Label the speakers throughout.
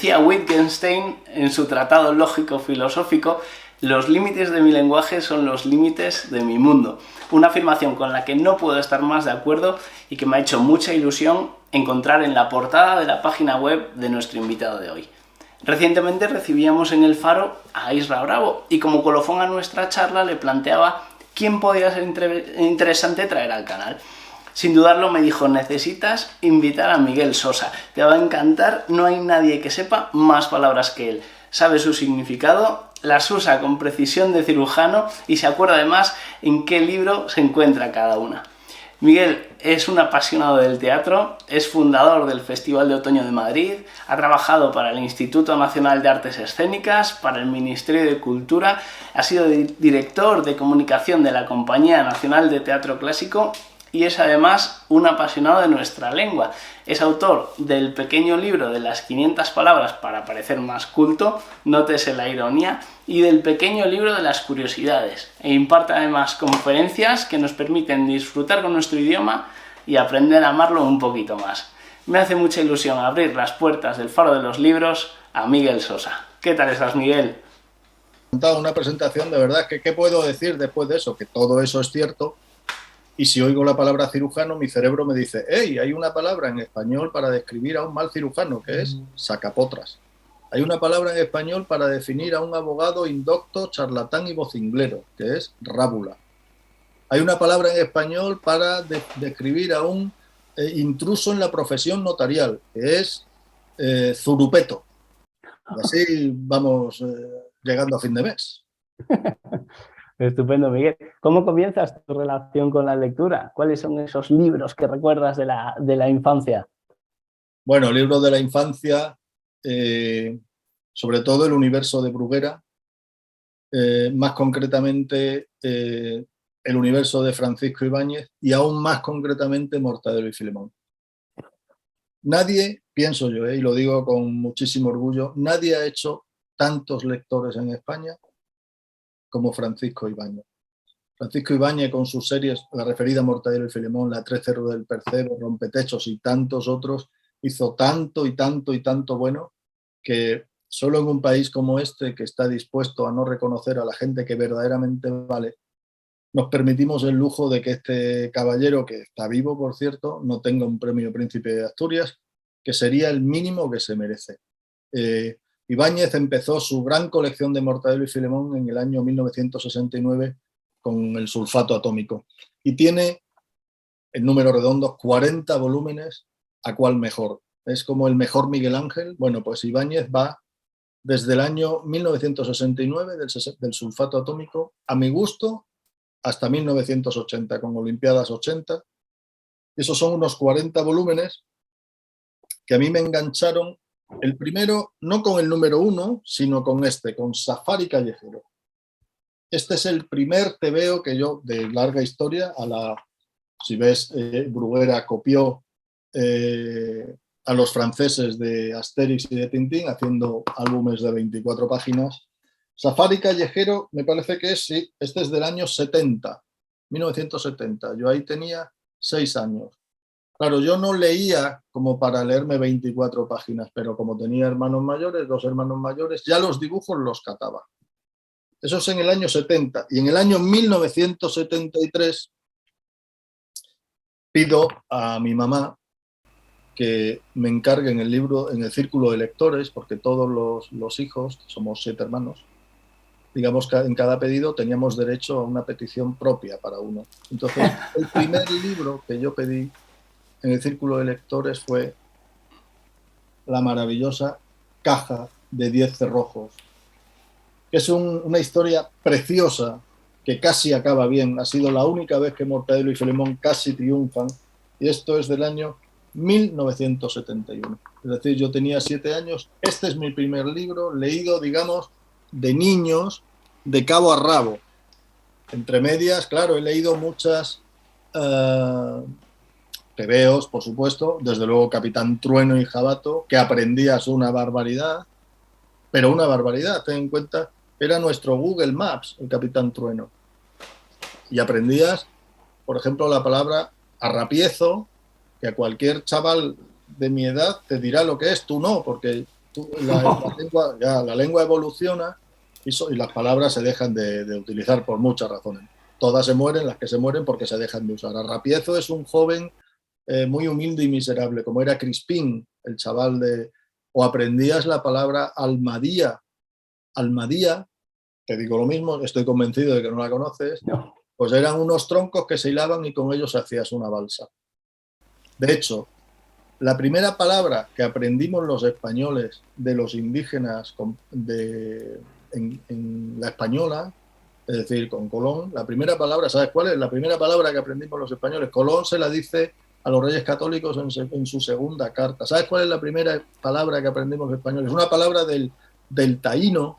Speaker 1: Decía Wittgenstein en su tratado lógico-filosófico: los límites de mi lenguaje son los límites de mi mundo. Una afirmación con la que no puedo estar más de acuerdo y que me ha hecho mucha ilusión encontrar en la portada de la página web de nuestro invitado de hoy. Recientemente recibíamos en El Faro a Isra Bravo y como colofón a nuestra charla le planteaba quién podía ser interesante traer al canal. Sin dudarlo me dijo: necesitas invitar a Miguel Sosa, te va a encantar, no hay nadie que sepa más palabras que él. Sabe su significado, las usa con precisión de cirujano y se acuerda además en qué libro se encuentra cada una. Miguel es un apasionado del teatro, es fundador del Festival de Otoño de Madrid, ha trabajado para el Instituto Nacional de Artes Escénicas, para el Ministerio de Cultura, ha sido director de comunicación de la Compañía Nacional de Teatro Clásico y es además un apasionado de nuestra lengua. Es autor del pequeño libro de las 500 palabras para parecer más culto, nótese la ironía, y del pequeño libro de las curiosidades. E imparte además conferencias que nos permiten disfrutar con nuestro idioma y aprender a amarlo un poquito más. Me hace mucha ilusión abrir las puertas del Faro de los Libros a Miguel Sosa. ¿Qué tal estás, Miguel?
Speaker 2: Una presentación de verdad, ¿qué puedo decir después de eso? Que todo eso es cierto. Y si oigo la palabra cirujano, mi cerebro me dice: hey, hay una palabra en español para describir a un mal cirujano, que es sacapotras. Hay una palabra en español para definir a un abogado indocto, charlatán y vocinglero, que es rábula. Hay una palabra en español para describir a un intruso en la profesión notarial, que es zurupeto. Y así vamos llegando a fin de mes.
Speaker 1: Estupendo, Miguel. ¿Cómo comienzas tu relación con la lectura? ¿Cuáles son esos libros que recuerdas de la infancia?
Speaker 2: Bueno, libros de la infancia, sobre todo el universo de Bruguera, más concretamente el universo de Francisco Ibáñez y aún más concretamente Mortadelo y Filemón. Nadie, pienso yo, y lo digo con muchísimo orgullo, nadie ha hecho tantos lectores en España como Francisco Ibáñez. Francisco Ibáñez con sus series, la referida a Mortadelo y Filemón, La Tres Cerros del Percebo, Rompetechos y tantos otros, hizo tanto y tanto y tanto bueno que solo en un país como este, que está dispuesto a no reconocer a la gente que verdaderamente vale, nos permitimos el lujo de que este caballero, que está vivo por cierto, no tenga un premio Príncipe de Asturias, que sería el mínimo que se merece. Ibáñez empezó su gran colección de Mortadelo y Filemón en el año 1969 con El sulfato atómico y tiene, en números redondos, 40 volúmenes, a cuál mejor. Es como el mejor Miguel Ángel. Bueno, pues Ibáñez va desde el año 1969 del sulfato atómico, a mi gusto, hasta 1980, con Olimpiadas 80. Esos son unos 40 volúmenes que a mí me engancharon. El primero, no con el número 1, sino con con Safari Callejero. Este es el primer tebeo que yo, de larga historia, si ves, Bruguera copió a los franceses de Asterix y de Tintín, haciendo álbumes de 24 páginas. Safari Callejero, me parece que es, sí, este es del año 70, 1970. Yo ahí tenía 6 años. Claro, yo no leía como para leerme 24 páginas, pero como tenía hermanos mayores, 2 hermanos mayores, ya los dibujos los cataba. Eso es en el año 70. Y en el año 1973 pido a mi mamá que me encarguen el libro en el círculo de lectores, porque todos los hijos, somos 7 hermanos, digamos que en cada pedido teníamos derecho a una petición propia para uno. Entonces, el primer libro que yo pedí en el círculo de lectores fue la maravillosa Caja de 10 cerrojos, que es una historia preciosa que casi acaba bien. Ha sido la única vez que Mortadelo y Filemón casi triunfan, y esto es del año 1971. Es decir, yo tenía 7 años. Este es mi primer libro leído, digamos, de niños, de cabo a rabo. Entre medias, claro, he leído muchas tebeos, por supuesto, desde luego Capitán Trueno y Jabato, que aprendías una barbaridad, pero una barbaridad, ten en cuenta, era nuestro Google Maps, el Capitán Trueno. Y aprendías, por ejemplo, la palabra arrapiezo, que a cualquier chaval de mi edad te dirá lo que es, tú no, porque La lengua evoluciona y las palabras se dejan de utilizar por muchas razones. Todas se mueren, las que se mueren porque se dejan de usar. Arrapiezo es un joven muy humilde y miserable, como era Crispín, el chaval de... O aprendías la palabra almadía. Almadía, te digo lo mismo, estoy convencido de que no la conoces,
Speaker 1: No.
Speaker 2: pues eran unos troncos que se hilaban y con ellos hacías una balsa. De hecho, la primera palabra que aprendimos los españoles de los indígenas en la española, es decir, con Colón, la primera palabra, ¿sabes cuál es? La primera palabra que aprendimos los españoles. Colón se la dice a los Reyes Católicos en su segunda carta. ¿Sabes cuál es la primera palabra que aprendimos los españoles? Una palabra del taíno,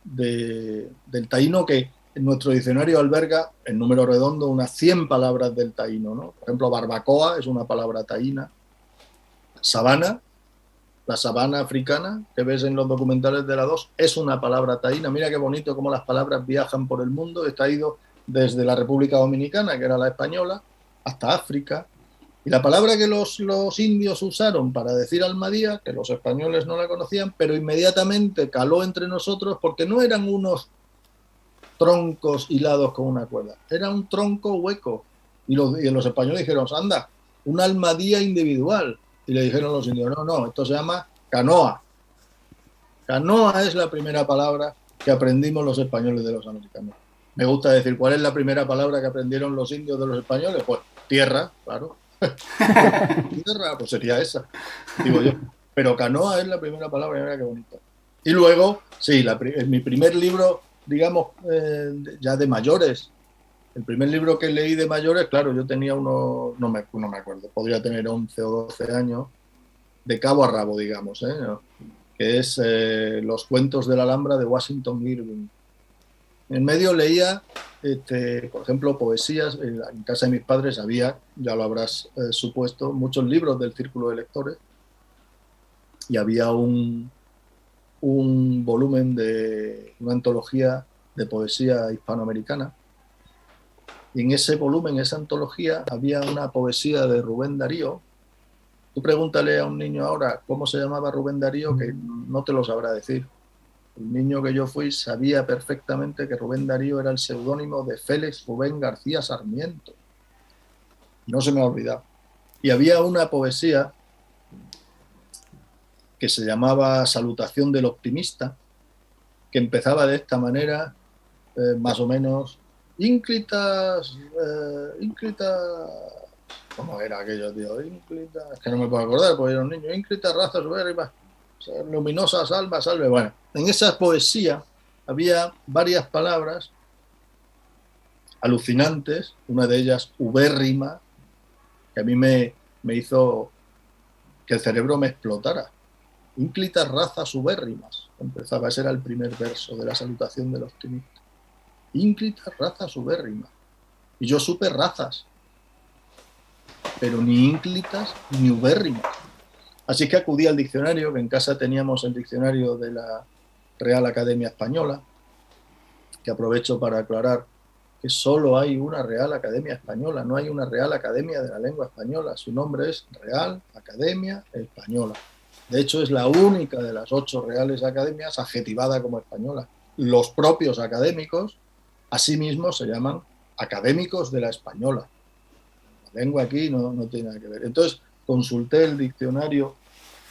Speaker 2: del taíno que en nuestro diccionario alberga en número redondo unas 100 palabras del taíno, ¿no? Por ejemplo, barbacoa es una palabra taína. Sabana, la sabana africana que ves en los documentales de la 2 es una palabra taína. Mira qué bonito cómo las palabras viajan por el mundo. Está ido desde la República Dominicana, que era la española, hasta África. Y la palabra que los indios usaron para decir almadía, que los españoles no la conocían, pero inmediatamente caló entre nosotros porque no eran unos troncos hilados con una cuerda, era un tronco hueco. Y los españoles dijeron, anda, una almadía individual. Y le dijeron los indios, no, esto se llama canoa. Canoa es la primera palabra que aprendimos los españoles de los americanos. Me gusta decir, ¿cuál es la primera palabra que aprendieron los indios de los españoles? Pues tierra, claro. Tierra, pues sería esa, digo yo. Pero canoa es la primera palabra, mira qué bonito. Y luego, sí, mi primer libro, digamos, ya de mayores, el primer libro que leí de mayores, claro, yo tenía no me acuerdo, podría tener 11 o 12 años, de cabo a rabo, digamos, que es Los cuentos de la Alhambra de Washington Irving. En medio leía, por ejemplo, poesías. En casa de mis padres había, ya lo habrás supuesto, muchos libros del Círculo de Lectores y había un volumen de una antología de poesía hispanoamericana. Y en ese volumen, esa antología, había una poesía de Rubén Darío. Tú pregúntale a un niño ahora cómo se llamaba Rubén Darío, que no te lo sabrá decir. El niño que yo fui sabía perfectamente que Rubén Darío era el seudónimo de Félix Rubén García Sarmiento. No se me ha olvidado. Y había una poesía que se llamaba Salutación del Optimista, que empezaba de esta manera, más o menos, ínclitas, ¿cómo era aquello, tío? Ínclitas, es que no me puedo acordar porque era un niño, ínclitas razas ubérrimas, luminosas almas, salve. Bueno, en esa poesía había varias palabras alucinantes, una de ellas ubérrima, que a mí me hizo que el cerebro me explotara. Ínclitas razas ubérrimas, empezaba, ese era el primer verso de la Salutación del Optimista. Ínclitas razas ubérrimas. Y yo supe razas, pero ni ínclitas ni ubérrimas. Así que acudí al diccionario, que en casa teníamos el diccionario de la Real Academia Española, que aprovecho para aclarar que solo hay una Real Academia Española, no hay una Real Academia de la Lengua Española. Su nombre es Real Academia Española. De hecho, es la única de las 8 reales academias adjetivada como española. Los propios académicos, asimismo, se llaman académicos de la española. La lengua aquí no tiene nada que ver. Entonces, consulté el diccionario,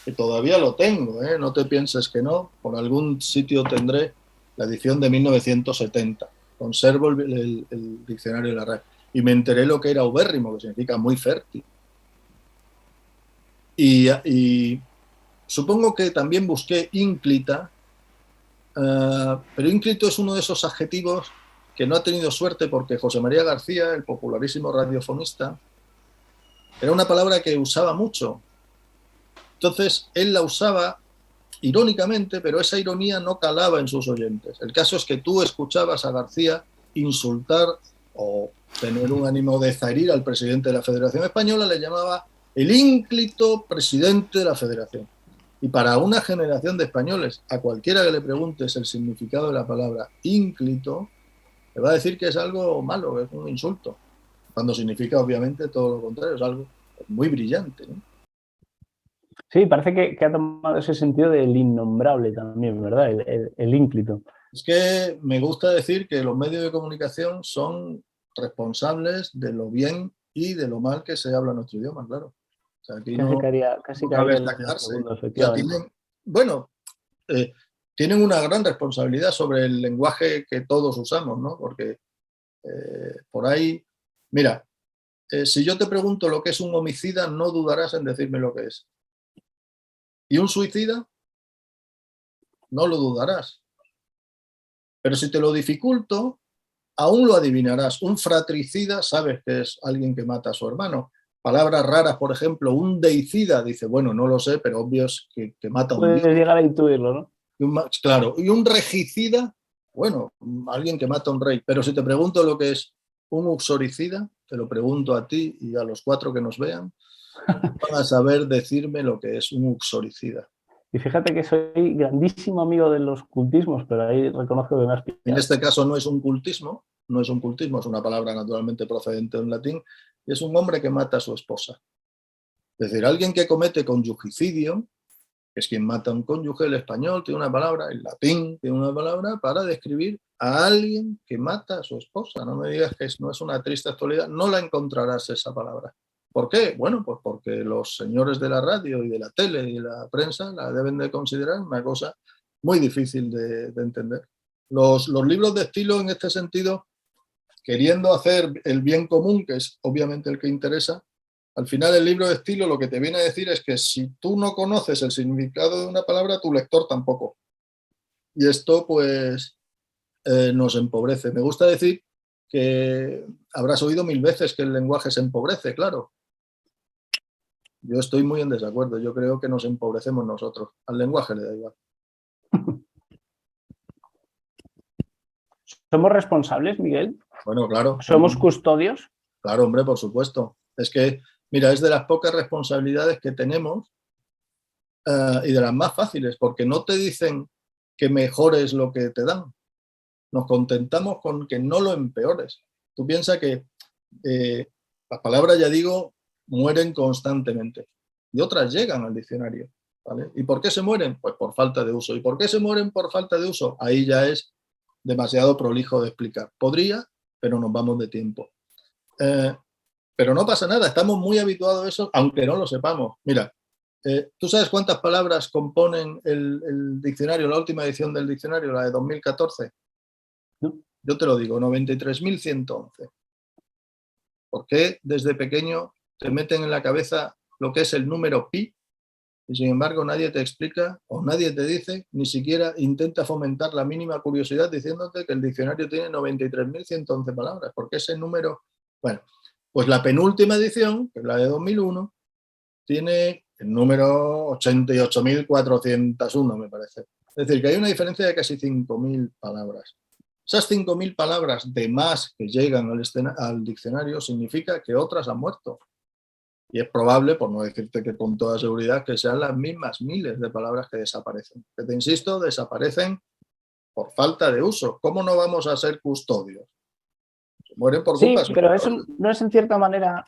Speaker 2: que todavía lo tengo, no te pienses que no, por algún sitio tendré la edición de 1970. Conservo el diccionario de la RAE. Y me enteré lo que era ubérrimo, que significa muy fértil. Y supongo que también busqué ínclita, pero ínclito es uno de esos adjetivos que no ha tenido suerte porque José María García, el popularísimo radiofonista, era una palabra que usaba mucho. Entonces, él la usaba irónicamente, pero esa ironía no calaba en sus oyentes. El caso es que tú escuchabas a García insultar o tener un ánimo de zaherir al presidente de la Federación Española, le llamaba el ínclito presidente de la Federación. Y para una generación de españoles, a cualquiera que le preguntes el significado de la palabra ínclito, le va a decir que es algo malo, que es un insulto, cuando significa obviamente todo lo contrario, es algo muy brillante, ¿no?
Speaker 1: Sí, parece que ha tomado ese sentido del innombrable también, ¿verdad? El ínclito.
Speaker 2: Es que me gusta decir que los medios de comunicación son responsables de lo bien y de lo mal que se habla nuestro idioma, claro. O sea, aquí
Speaker 1: Casi
Speaker 2: no cabe
Speaker 1: caería en el
Speaker 2: destacarse.
Speaker 1: segundo,
Speaker 2: O sea,
Speaker 1: efectivamente.
Speaker 2: tienen, bueno, eh, tienen una gran responsabilidad sobre el lenguaje que todos usamos, ¿no? Porque por ahí, mira, si yo te pregunto lo que es un homicida, no dudarás en decirme lo que es. Y un suicida, no lo dudarás. Pero si te lo dificulto, aún lo adivinarás. Un fratricida, sabes que es alguien que mata a su hermano. Palabras raras, por ejemplo, un deicida, dice, bueno, no lo sé, pero obvio es que mata a un dios.
Speaker 1: Puedes llegar a intuirlo, ¿no?
Speaker 2: Claro, y un regicida, bueno, alguien que mata a un rey. Pero si te pregunto lo que es un uxoricida, te lo pregunto a ti y a los 4 que nos vean, van a saber decirme lo que es un uxoricida.
Speaker 1: Y fíjate que soy grandísimo amigo de los cultismos, pero ahí reconozco que me has
Speaker 2: En
Speaker 1: pillado.
Speaker 2: este caso no es un cultismo, no es un cultismo, es una palabra naturalmente procedente en latín, y es un hombre que mata a su esposa. Es decir, alguien que comete conyugicidio, que es quien mata a un cónyuge, el español tiene una palabra, el latín tiene una palabra para describir a alguien que mata a su esposa. No me digas que no es una triste actualidad, no la encontrarás esa palabra. ¿Por qué? Bueno, pues porque los señores de la radio y de la tele y de la prensa la deben de considerar una cosa muy difícil de entender. Los libros de estilo en este sentido, queriendo hacer el bien común, que es obviamente el que interesa, al final el libro de estilo lo que te viene a decir es que si tú no conoces el significado de una palabra, tu lector tampoco. Y esto pues nos empobrece. Me gusta decir que habrás oído 1000 veces que el lenguaje se empobrece, claro. Yo estoy muy en desacuerdo. Yo creo que nos empobrecemos nosotros. Al lenguaje le da igual.
Speaker 1: ¿Somos responsables, Miguel?
Speaker 2: Bueno, claro.
Speaker 1: ¿Somos custodios?
Speaker 2: Claro, hombre, por supuesto. Es que, mira, es de las pocas responsabilidades que tenemos y de las más fáciles, porque no te dicen que mejores lo que te dan. Nos contentamos con que no lo empeores. Tú piensas que las palabras, ya digo, mueren constantemente y otras llegan al diccionario. ¿Vale? ¿Y por qué se mueren? Pues por falta de uso. ¿Y por qué se mueren por falta de uso? Ahí ya es demasiado prolijo de explicar. Podría, pero nos vamos de tiempo. Pero no pasa nada, estamos muy habituados a eso, aunque no lo sepamos. Mira, ¿tú sabes cuántas palabras componen el diccionario, la última edición del diccionario, la de 2014?
Speaker 1: ¿No?
Speaker 2: Yo te lo digo, 93.111. ¿Por qué desde pequeño te meten en la cabeza lo que es el número pi y sin embargo nadie te explica o nadie te dice, ni siquiera intenta fomentar la mínima curiosidad diciéndote que el diccionario tiene 93.111 palabras? ¿Por qué ese número? Bueno, pues la penúltima edición, que es la de 2001, tiene el número 88.401, me parece. Es decir, que hay una diferencia de casi 5.000 palabras. Esas 5.000 palabras de más que llegan al diccionario significa que otras han muerto. Y es probable, por no decirte que con toda seguridad, que sean las mismas miles de palabras que desaparecen. Que te insisto, desaparecen por falta de uso. ¿Cómo no vamos a ser custodios? Se mueren por culpa
Speaker 1: Sí,
Speaker 2: suya.
Speaker 1: pero eso no es en cierta manera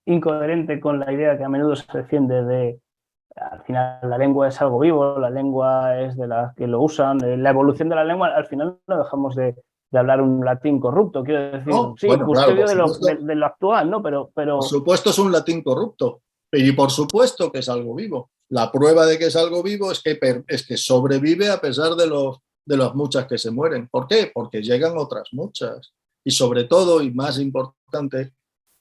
Speaker 1: incoherente con la idea que a menudo se defiende de, al final, la lengua es algo vivo, la lengua es de las que lo usan, la evolución de la lengua, al final no dejamos de hablar un latín corrupto, quiero decir,
Speaker 2: No,
Speaker 1: sí,
Speaker 2: bueno, claro,
Speaker 1: custodio de lo actual, ¿no?
Speaker 2: por supuesto es un latín corrupto, y por supuesto que es algo vivo. La prueba de que es algo vivo es que sobrevive a pesar de las muchas que se mueren. ¿Por qué? Porque llegan otras muchas. Y sobre todo, y más importante,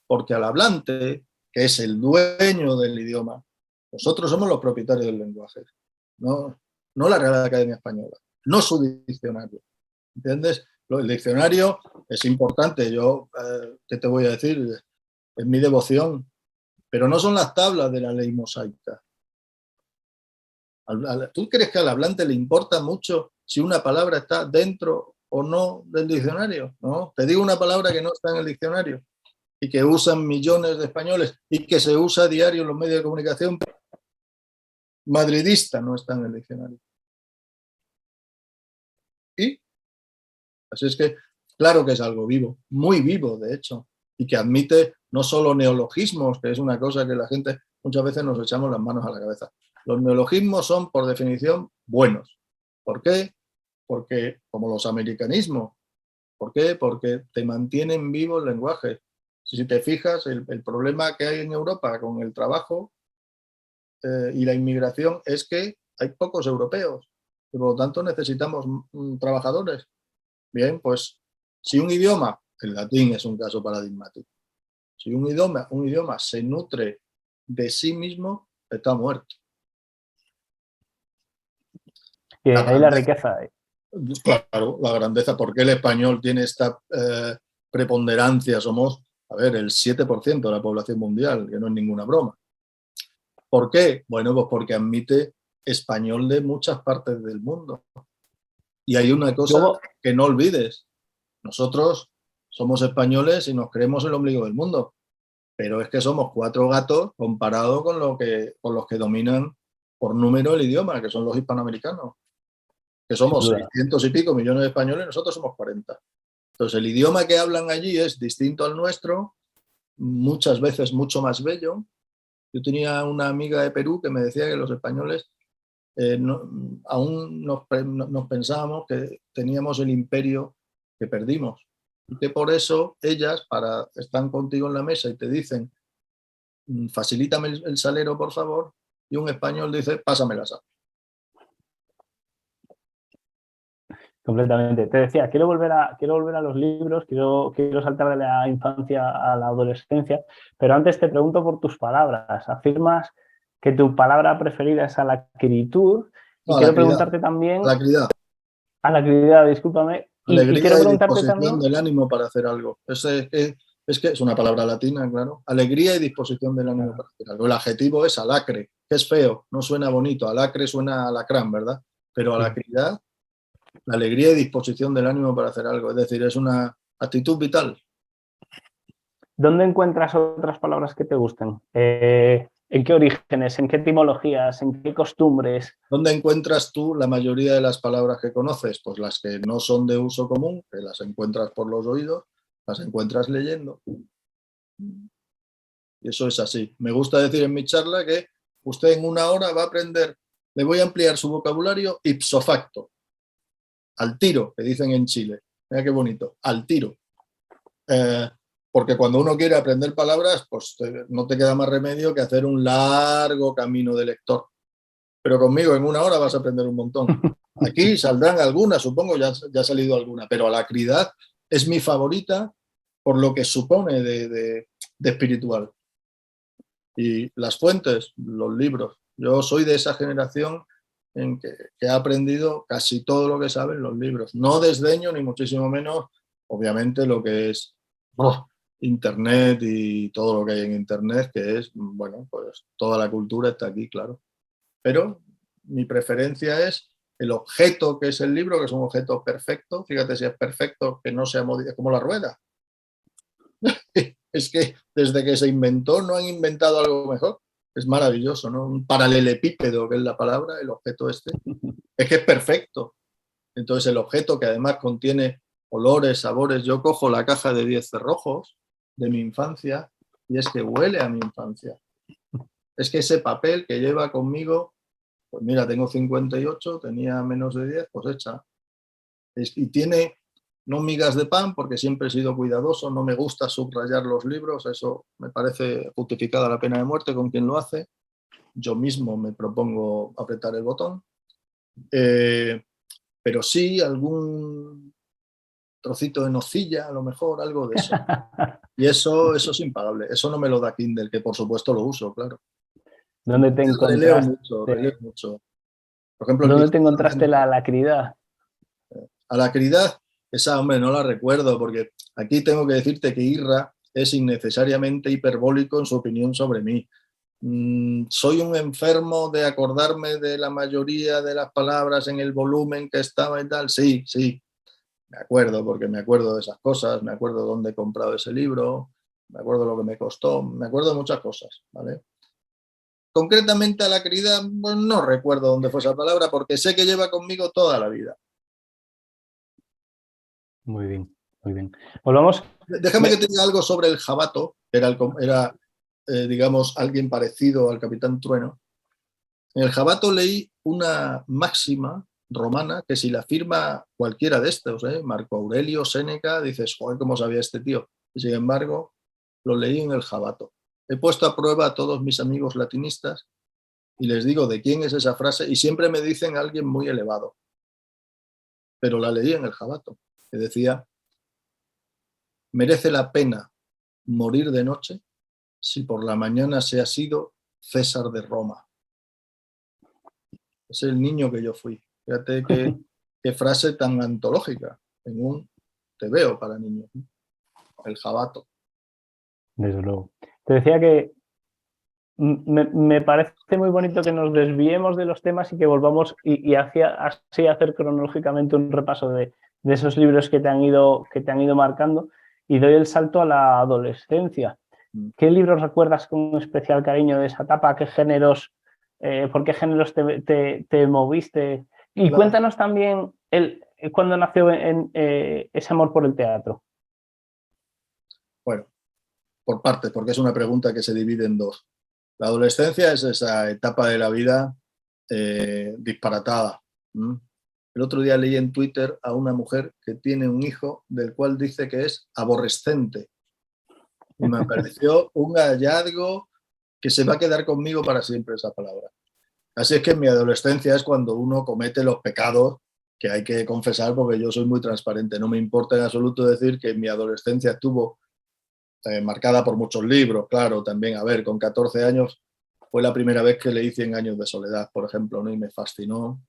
Speaker 2: porque al hablante, que es el dueño del idioma, nosotros somos los propietarios del lenguaje, no la Real Academia Española, no su diccionario. ¿Entiendes? El diccionario es importante. Yo, ¿qué te voy a decir? Es mi devoción, pero no son las tablas de la ley mosaica. ¿Tú crees que al hablante le importa mucho si una palabra está dentro o no del diccionario? ¿No? Te digo una palabra que no está en el diccionario y que usan millones de españoles y que se usa a diario en los medios de comunicación. Madridista no está en el diccionario. Y así es que, claro que es algo vivo, muy vivo, de hecho, y que admite no solo neologismos, que es una cosa que la gente muchas veces nos echamos las manos a la cabeza. Los neologismos son, por definición, buenos. ¿Por qué? Porque, como los americanismos, ¿por qué? Porque te mantienen vivo el lenguaje. Si te fijas, el problema que hay en Europa con el trabajo y la inmigración es que hay pocos europeos y por lo tanto necesitamos trabajadores. Bien, pues si un idioma, el latín es un caso paradigmático, si un idioma se nutre de sí mismo, está muerto.
Speaker 3: Y
Speaker 2: La
Speaker 3: ahí la
Speaker 2: grandeza,
Speaker 3: riqueza.
Speaker 2: claro, la grandeza, ¿por qué el español tiene esta preponderancia? Somos, a ver, el 7% de la población mundial, que no es ninguna broma. ¿Por qué? Bueno, pues porque admite español de muchas partes del mundo. Y hay una cosa
Speaker 3: Luego,
Speaker 2: que no olvides. Nosotros somos españoles y nos creemos el ombligo del mundo. Pero es que somos 4 gatos comparado con los que dominan por número el idioma, que son los hispanoamericanos. Que
Speaker 3: sin
Speaker 2: somos
Speaker 3: duda.
Speaker 2: 600 y pico millones de españoles y nosotros somos 40. Entonces el idioma que hablan allí es distinto al nuestro, muchas veces mucho más bello. Yo tenía una amiga de Perú que me decía que los españoles aún nos pensábamos que teníamos el imperio que perdimos. Y que por eso ellas, están contigo en la mesa y te dicen, facilítame el salero, por favor, y un español dice, pásame la sal.
Speaker 3: Completamente. Te decía, quiero volver a los libros, quiero saltar de la infancia a la adolescencia, pero antes te pregunto por tus palabras. Afirmas que tu palabra preferida es alacritud y
Speaker 2: No,
Speaker 3: quiero preguntarte
Speaker 2: a
Speaker 3: también,
Speaker 2: la actividad,
Speaker 3: alacridad, discúlpame, y quiero
Speaker 2: alegría y
Speaker 3: preguntarte
Speaker 2: disposición
Speaker 3: también,
Speaker 2: del ánimo para hacer algo. Es que es una palabra latina, claro. Alegría y disposición del ánimo para hacer algo. El adjetivo es alacre, que es feo, no suena bonito. Alacre suena a alacrán, ¿verdad? Pero alacridad, la alegría y disposición del ánimo para hacer algo. Es decir, es una actitud vital.
Speaker 3: ¿dónde encuentras otras palabras que te gusten? ¿En qué orígenes, en qué etimologías, en qué costumbres?
Speaker 2: ¿Dónde encuentras tú la mayoría de las palabras que conoces? Pues las que no son de uso común, que las encuentras por los oídos, las encuentras leyendo. Y eso es así. Me gusta decir en mi charla que usted en 1 hora va a aprender, le voy a ampliar su vocabulario ipso facto, al tiro, que dicen en Chile. Mira qué bonito, al tiro. Porque cuando uno quiere aprender palabras, pues no te queda más remedio que hacer un largo camino de lector. Pero conmigo en 1 hora vas a aprender un montón. Aquí saldrán algunas, supongo, ya ha salido alguna, pero Alacridad es mi favorita por lo que supone de espiritual. Y las fuentes, los libros. Yo soy de esa generación en que ha aprendido casi todo lo que saben los libros. No desdeño, ni muchísimo menos, obviamente, lo que es Internet y todo lo que hay en Internet, que es, bueno, pues toda la cultura está aquí, claro. Pero mi preferencia es el objeto que es el libro, que es un objeto perfecto. Fíjate si es perfecto, que no sea como la rueda. Es que desde que se inventó no han inventado algo mejor. Es maravilloso, ¿no? Un paralelepípedo, que es la palabra, el objeto este. Es que es perfecto. Entonces el objeto que además contiene olores, sabores. Yo cojo la caja de 10 cerrojos de mi infancia y es que huele a mi infancia. Es que ese papel que lleva conmigo, pues mira, tengo 58, tenía menos de 10, pues echa. Y tiene no migas de pan, porque siempre he sido cuidadoso, no me gusta subrayar los libros, eso me parece justificada la pena de muerte con quien lo hace. Yo mismo me propongo apretar el botón. Pero sí algún trocito de nocilla, a lo mejor, algo de eso. Y eso es impagable. Eso no me lo da Kindle, que por supuesto lo uso, claro.
Speaker 3: ¿Dónde te
Speaker 2: Releo
Speaker 3: encontraste,
Speaker 2: mucho, releo mucho. Por ejemplo, el
Speaker 3: dónde te
Speaker 2: Diccionario
Speaker 3: encontraste la
Speaker 2: General.
Speaker 3: alacridad?
Speaker 2: Alacridad, esa, hombre, no la recuerdo, porque aquí tengo que decirte que Irra es innecesariamente hiperbólico en su opinión sobre mí. Soy un enfermo de acordarme de la mayoría de las palabras en el volumen que estaba y tal. Sí, sí, me acuerdo, porque me acuerdo de esas cosas, me acuerdo dónde he comprado ese libro, me acuerdo lo que me costó, me acuerdo de muchas cosas, ¿vale? Concretamente alacridad, pues no recuerdo dónde fue esa palabra, porque sé que lleva conmigo toda la vida.
Speaker 3: Muy bien, muy bien. Volvamos.
Speaker 2: Déjame que te diga algo sobre el jabato, que era digamos, alguien parecido al Capitán Trueno. En el Jabato leí una máxima romana que si la firma cualquiera de estos, Marco Aurelio, Séneca, dices, joder, ¿cómo sabía este tío? Y sin embargo, lo leí en el Jabato. He puesto a prueba a todos mis amigos latinistas y les digo de quién es esa frase y siempre me dicen alguien muy elevado. Pero la leí en el Jabato, que decía, merece la pena morir de noche si por la mañana se ha sido César de Roma. Es el niño que yo fui. Fíjate qué frase tan antológica en un tebeo para niños. El Jabato.
Speaker 3: Desde luego. Te decía que me parece muy bonito que nos desviemos de los temas y que volvamos y así hacer cronológicamente un repaso de esos libros que te han ido marcando, y doy el salto a la adolescencia. ¿Qué libros recuerdas con especial cariño de esa etapa? ¿Qué géneros, por qué géneros te moviste? Y
Speaker 2: Claro.
Speaker 3: Cuéntanos también cuándo nació ese amor por el teatro.
Speaker 2: Bueno, por partes, porque es una pregunta que se divide en dos. La adolescencia es esa etapa de la vida disparatada. El otro día leí en Twitter a una mujer que tiene un hijo del cual dice que es aborrescente. Y me pareció un hallazgo que se va a quedar conmigo para siempre esa palabra. Así es que en mi adolescencia es cuando uno comete los pecados que hay que confesar, porque yo soy muy transparente. No me importa en absoluto decir que mi adolescencia estuvo marcada por muchos libros, claro, también, a ver, con 14 años fue la primera vez que leí 100 años de soledad, por ejemplo, ¿no? Y me fascinó.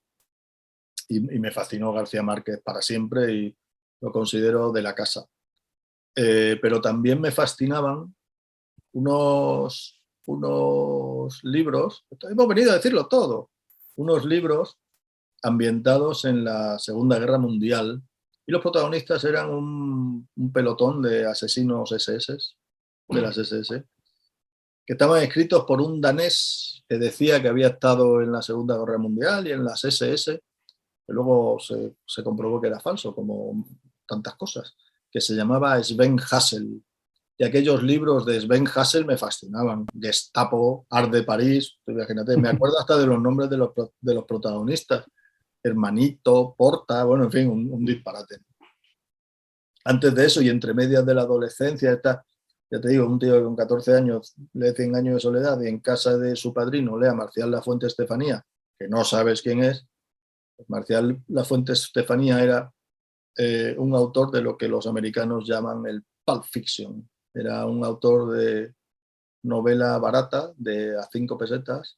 Speaker 2: Y me fascinó García Márquez para siempre y lo considero de la casa. Pero también me fascinaban unos libros, hemos venido a decirlo todo, unos libros ambientados en la Segunda Guerra Mundial, y los protagonistas eran un pelotón de asesinos SS, de las SS, que estaban escritos por un danés que decía que había estado en la Segunda Guerra Mundial y en las SS, que luego se comprobó que era falso, como tantas cosas, que se llamaba Sven Hassel. Y aquellos libros de Sven Hassel me fascinaban. Gestapo, Art de París, imagínate, me acuerdo hasta de los nombres de los protagonistas. Hermanito, Porta, bueno, en fin, un disparate. Antes de eso y entre medias de la adolescencia, ya te digo, un tío que con 14 años lee 100 años de soledad y en casa de su padrino lee a Marcial Lafuente Estefanía, que no sabes quién es. Marcial Lafuente Estefanía era un autor de lo que los americanos llaman el pulp fiction. Era un autor de novela barata de a 5 pesetas,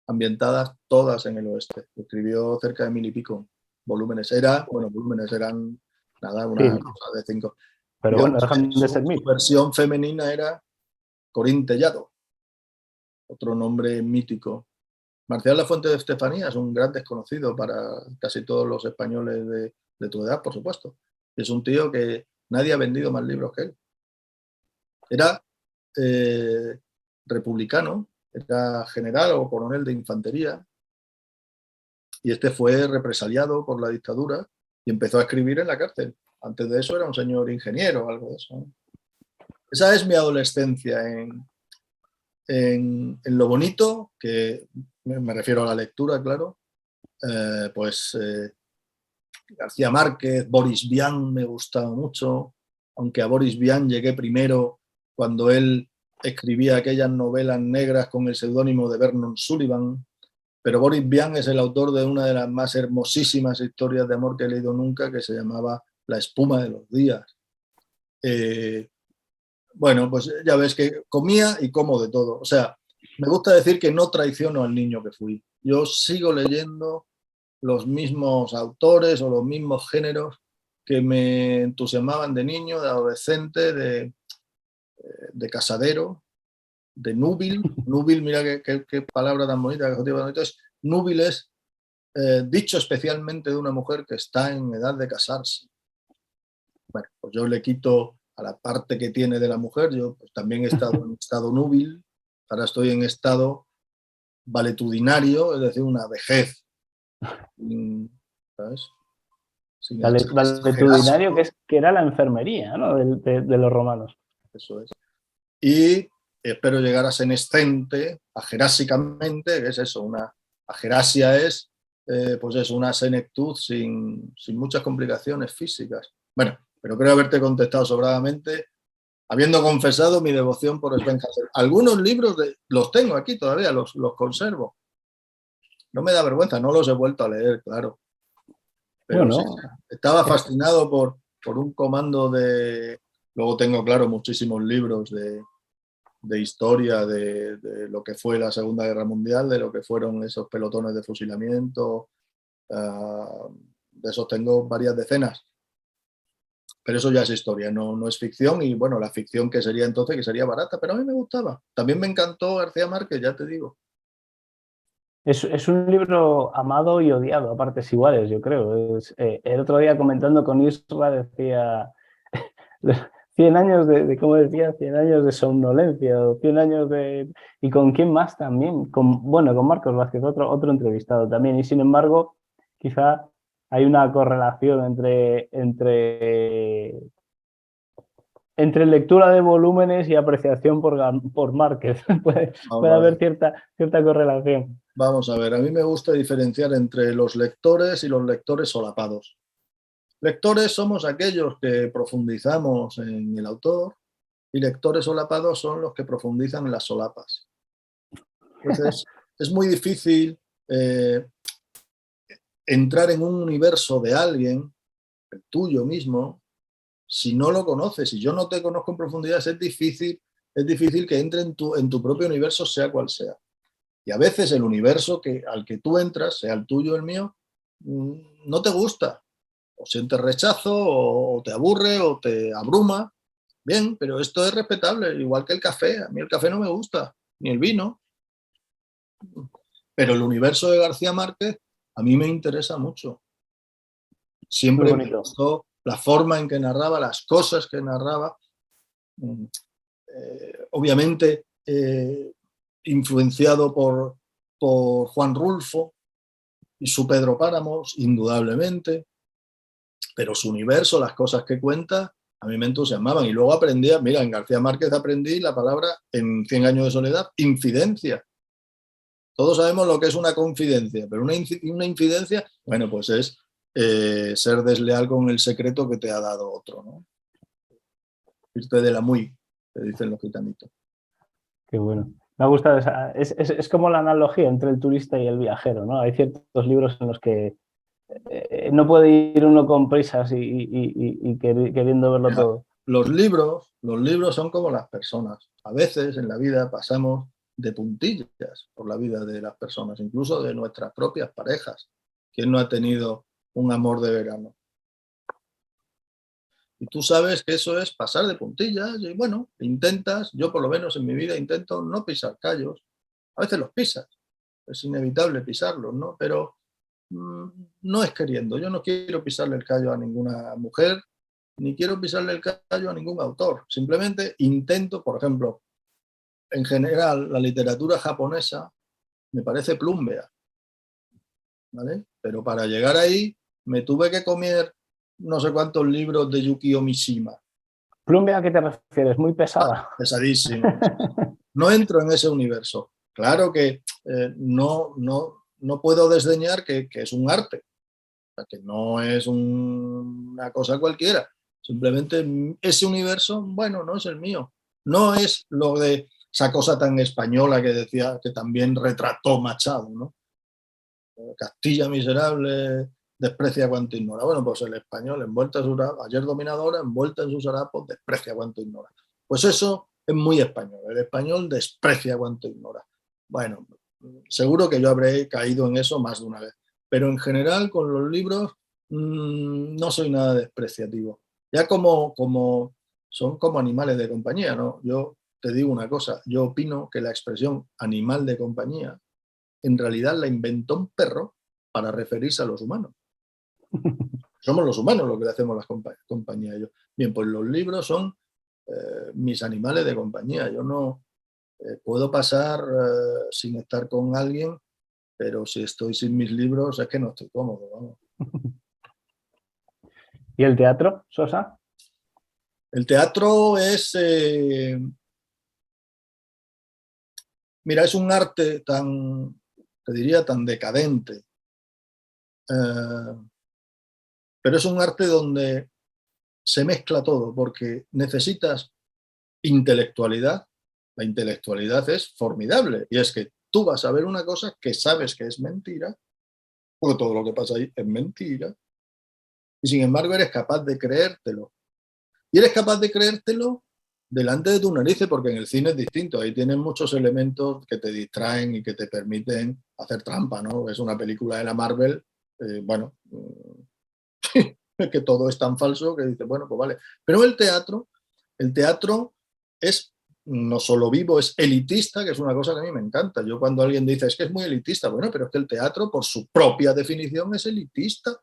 Speaker 2: ambientadas todas en el oeste. Escribió cerca de 1000 y pico volúmenes. Volúmenes eran nada, una cosa de 5.
Speaker 3: Pero
Speaker 2: digamos,
Speaker 3: bueno, dejan de ser
Speaker 2: su
Speaker 3: 1000.
Speaker 2: versión femenina era Corín Tellado, otro nombre mítico. Marcial Lafuente de Estefanía es un gran desconocido para casi todos los españoles de tu edad, por supuesto. Es un tío que nadie ha vendido más libros que él. Era republicano, era general o coronel de infantería, y este fue represaliado por la dictadura y empezó a escribir en la cárcel. Antes de eso era un señor ingeniero o algo de eso. Esa es mi adolescencia en lo bonito, que me refiero a la lectura, claro. García Márquez, Boris Vian me gustaba mucho, aunque a Boris Vian llegué primero cuando él escribía aquellas novelas negras con el seudónimo de Vernon Sullivan. Pero Boris Vian es el autor de una de las más hermosísimas historias de amor que he leído nunca, que se llamaba La espuma de los días. Bueno, pues ya ves que comía y como de todo. O sea, me gusta decir que no traiciono al niño que fui. Yo sigo leyendo los mismos autores o los mismos géneros que me entusiasmaban de niño, de adolescente, de casadero, de núbil. Núbil, mira qué palabra tan bonita, es núbil es dicho especialmente de una mujer que está en edad de casarse. Bueno, pues yo le quito a la parte que tiene de la mujer, yo pues también he estado en estado núbil, ahora estoy en estado valetudinario, es decir, una vejez, ¿sabes? Sin
Speaker 3: Valetudinario, que era la enfermería, ¿no? de los romanos.
Speaker 2: Eso es. Y espero llegar a senescente, a gerásicamente, que es eso, una Agerasia es, pues es una senectud sin muchas complicaciones físicas. Bueno, pero creo haberte contestado sobradamente, habiendo confesado mi devoción por Sven Hazel. Algunos libros los tengo aquí todavía, los conservo. No me da vergüenza, no los he vuelto a leer, claro. Pero
Speaker 3: Bueno,
Speaker 2: sí, estaba fascinado por un comando de... Luego tengo, claro, muchísimos libros de historia de lo que fue la Segunda Guerra Mundial, de lo que fueron esos pelotones de fusilamiento. De esos tengo varias decenas. Pero eso ya es historia, no es ficción. Y bueno, la ficción que sería entonces, que sería barata, pero a mí me gustaba. También me encantó García Márquez, ya te digo.
Speaker 3: es un libro amado y odiado a partes iguales, yo creo. El otro día comentando con Isra decía 100 años ¿cómo decía? 100 años de somnolencia o 100 años de... ¿Y con quién más también? Bueno, con Marcos Vázquez, otro entrevistado también. Y sin embargo, quizá hay una correlación entre lectura de volúmenes y apreciación por Márquez. Puede haber cierta correlación.
Speaker 2: Vamos a ver, a mí me gusta diferenciar entre los lectores y los lectores solapados. Lectores somos aquellos que profundizamos en el autor y lectores solapados son los que profundizan en las solapas. Entonces, es muy difícil entrar en un universo de alguien, el tuyo mismo, si no lo conoces. Si yo no te conozco en profundidad, es difícil que entre en tu propio universo, sea cual sea. Y a veces el universo al que tú entras, sea el tuyo o el mío, no te gusta. O sientes rechazo, o te aburre, o te abruma. Bien, pero esto es respetable, igual que el café. A mí el café no me gusta, ni el vino. Pero el universo de García Márquez a mí me interesa mucho.
Speaker 3: Muy
Speaker 2: Siempre me
Speaker 3: bonito.
Speaker 2: gustó la forma en que narraba, las cosas que narraba. Obviamente influenciado por Juan Rulfo y su Pedro Páramos, indudablemente, pero su universo, las cosas que cuenta, a mí me entusiasmaban. Y luego aprendí, mira, en García Márquez aprendí la palabra, en 100 años de soledad, infidencia. Todos sabemos lo que es una confidencia, pero una infidencia, bueno, pues es ser desleal con el secreto que te ha dado otro, ¿no? Irte de la muy, que dicen los gitanitos.
Speaker 3: Qué bueno. Me ha gustado esa. Es como la analogía entre el turista y el viajero, ¿no? Hay ciertos libros en los que no puede ir uno con prisas y queriendo verlo todo.
Speaker 2: Los libros son como las personas. A veces en la vida pasamos de puntillas por la vida de las personas, incluso de nuestras propias parejas. ¿Quién no ha tenido un amor de verano? Y tú sabes que eso es pasar de puntillas y bueno, intentas, yo por lo menos en mi vida intento no pisar callos. A veces los pisas, es inevitable pisarlos, ¿no? Pero no es queriendo. Yo no quiero pisarle el callo a ninguna mujer, ni quiero pisarle el callo a ningún autor. Simplemente intento, por ejemplo, en general, la literatura japonesa me parece plúmbea, ¿vale? Pero para llegar ahí me tuve que comer no sé cuántos libros de Yukio Mishima.
Speaker 3: ¿Plumbe a qué te refieres? ¿Muy pesada?
Speaker 2: Pesadísimo. No entro en ese universo. Claro que no puedo desdeñar que es un arte, o sea, que no es una cosa cualquiera. Simplemente ese universo, bueno, no es el mío. No es lo de esa cosa tan española que decía, que también retrató Machado, ¿no? Castilla miserable, desprecia cuanto ignora. Bueno, pues el español, envuelta en sus harapos, ayer dominadora, envuelta en sus harapos, desprecia cuanto ignora. Pues eso es muy español. El español desprecia cuanto ignora. Bueno, seguro que yo habré caído en eso más de una vez. Pero en general, con los libros, no soy nada despreciativo. Ya son como animales de compañía, ¿no? Yo te digo una cosa, yo opino que la expresión animal de compañía en realidad la inventó un perro para referirse a los humanos. Somos los humanos los que le hacemos las compañía a ellos. Bien, pues los libros son mis animales de compañía. Yo no puedo pasar sin estar con alguien, pero si estoy sin mis libros es que no estoy cómodo, vamos.
Speaker 3: ¿Y el teatro, Sosa?
Speaker 2: El teatro es... mira, es un arte tan te diría tan decadente. Pero es un arte donde se mezcla todo, porque necesitas intelectualidad. La intelectualidad es formidable, y es que tú vas a ver una cosa que sabes que es mentira, porque todo lo que pasa ahí es mentira, y sin embargo eres capaz de creértelo. Y eres capaz de creértelo delante de tus narices, porque en el cine es distinto. Ahí tienes muchos elementos que te distraen y que te permiten hacer trampa, ¿no? Es una película de la Marvel, bueno, que todo es tan falso que dices, bueno, pues vale. Pero el teatro es no solo vivo, es elitista, que es una cosa que a mí me encanta. Yo cuando alguien dice, es que es muy elitista, bueno, pero es que el teatro, por su propia definición, es elitista.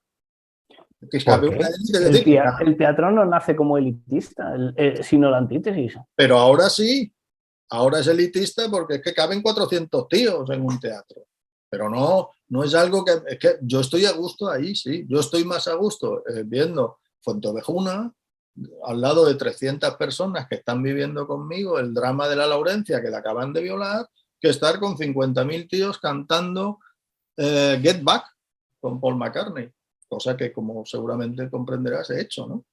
Speaker 2: Que
Speaker 3: ¿Por
Speaker 2: cabe
Speaker 3: qué?
Speaker 2: una élite, es decir,
Speaker 3: El teatro no nace como elitista, sino la antítesis.
Speaker 2: pero ahora sí, ahora es elitista porque es que caben 400 tíos en un teatro. Pero no es algo que... Es que yo estoy a gusto ahí, sí. Yo estoy más a gusto viendo Fuenteovejuna, al lado de 300 personas que están viviendo conmigo el drama de la Laurencia, que la acaban de violar, que estar con 50.000 tíos cantando Get Back con Paul McCartney. Cosa que, como seguramente comprenderás, he hecho, ¿no?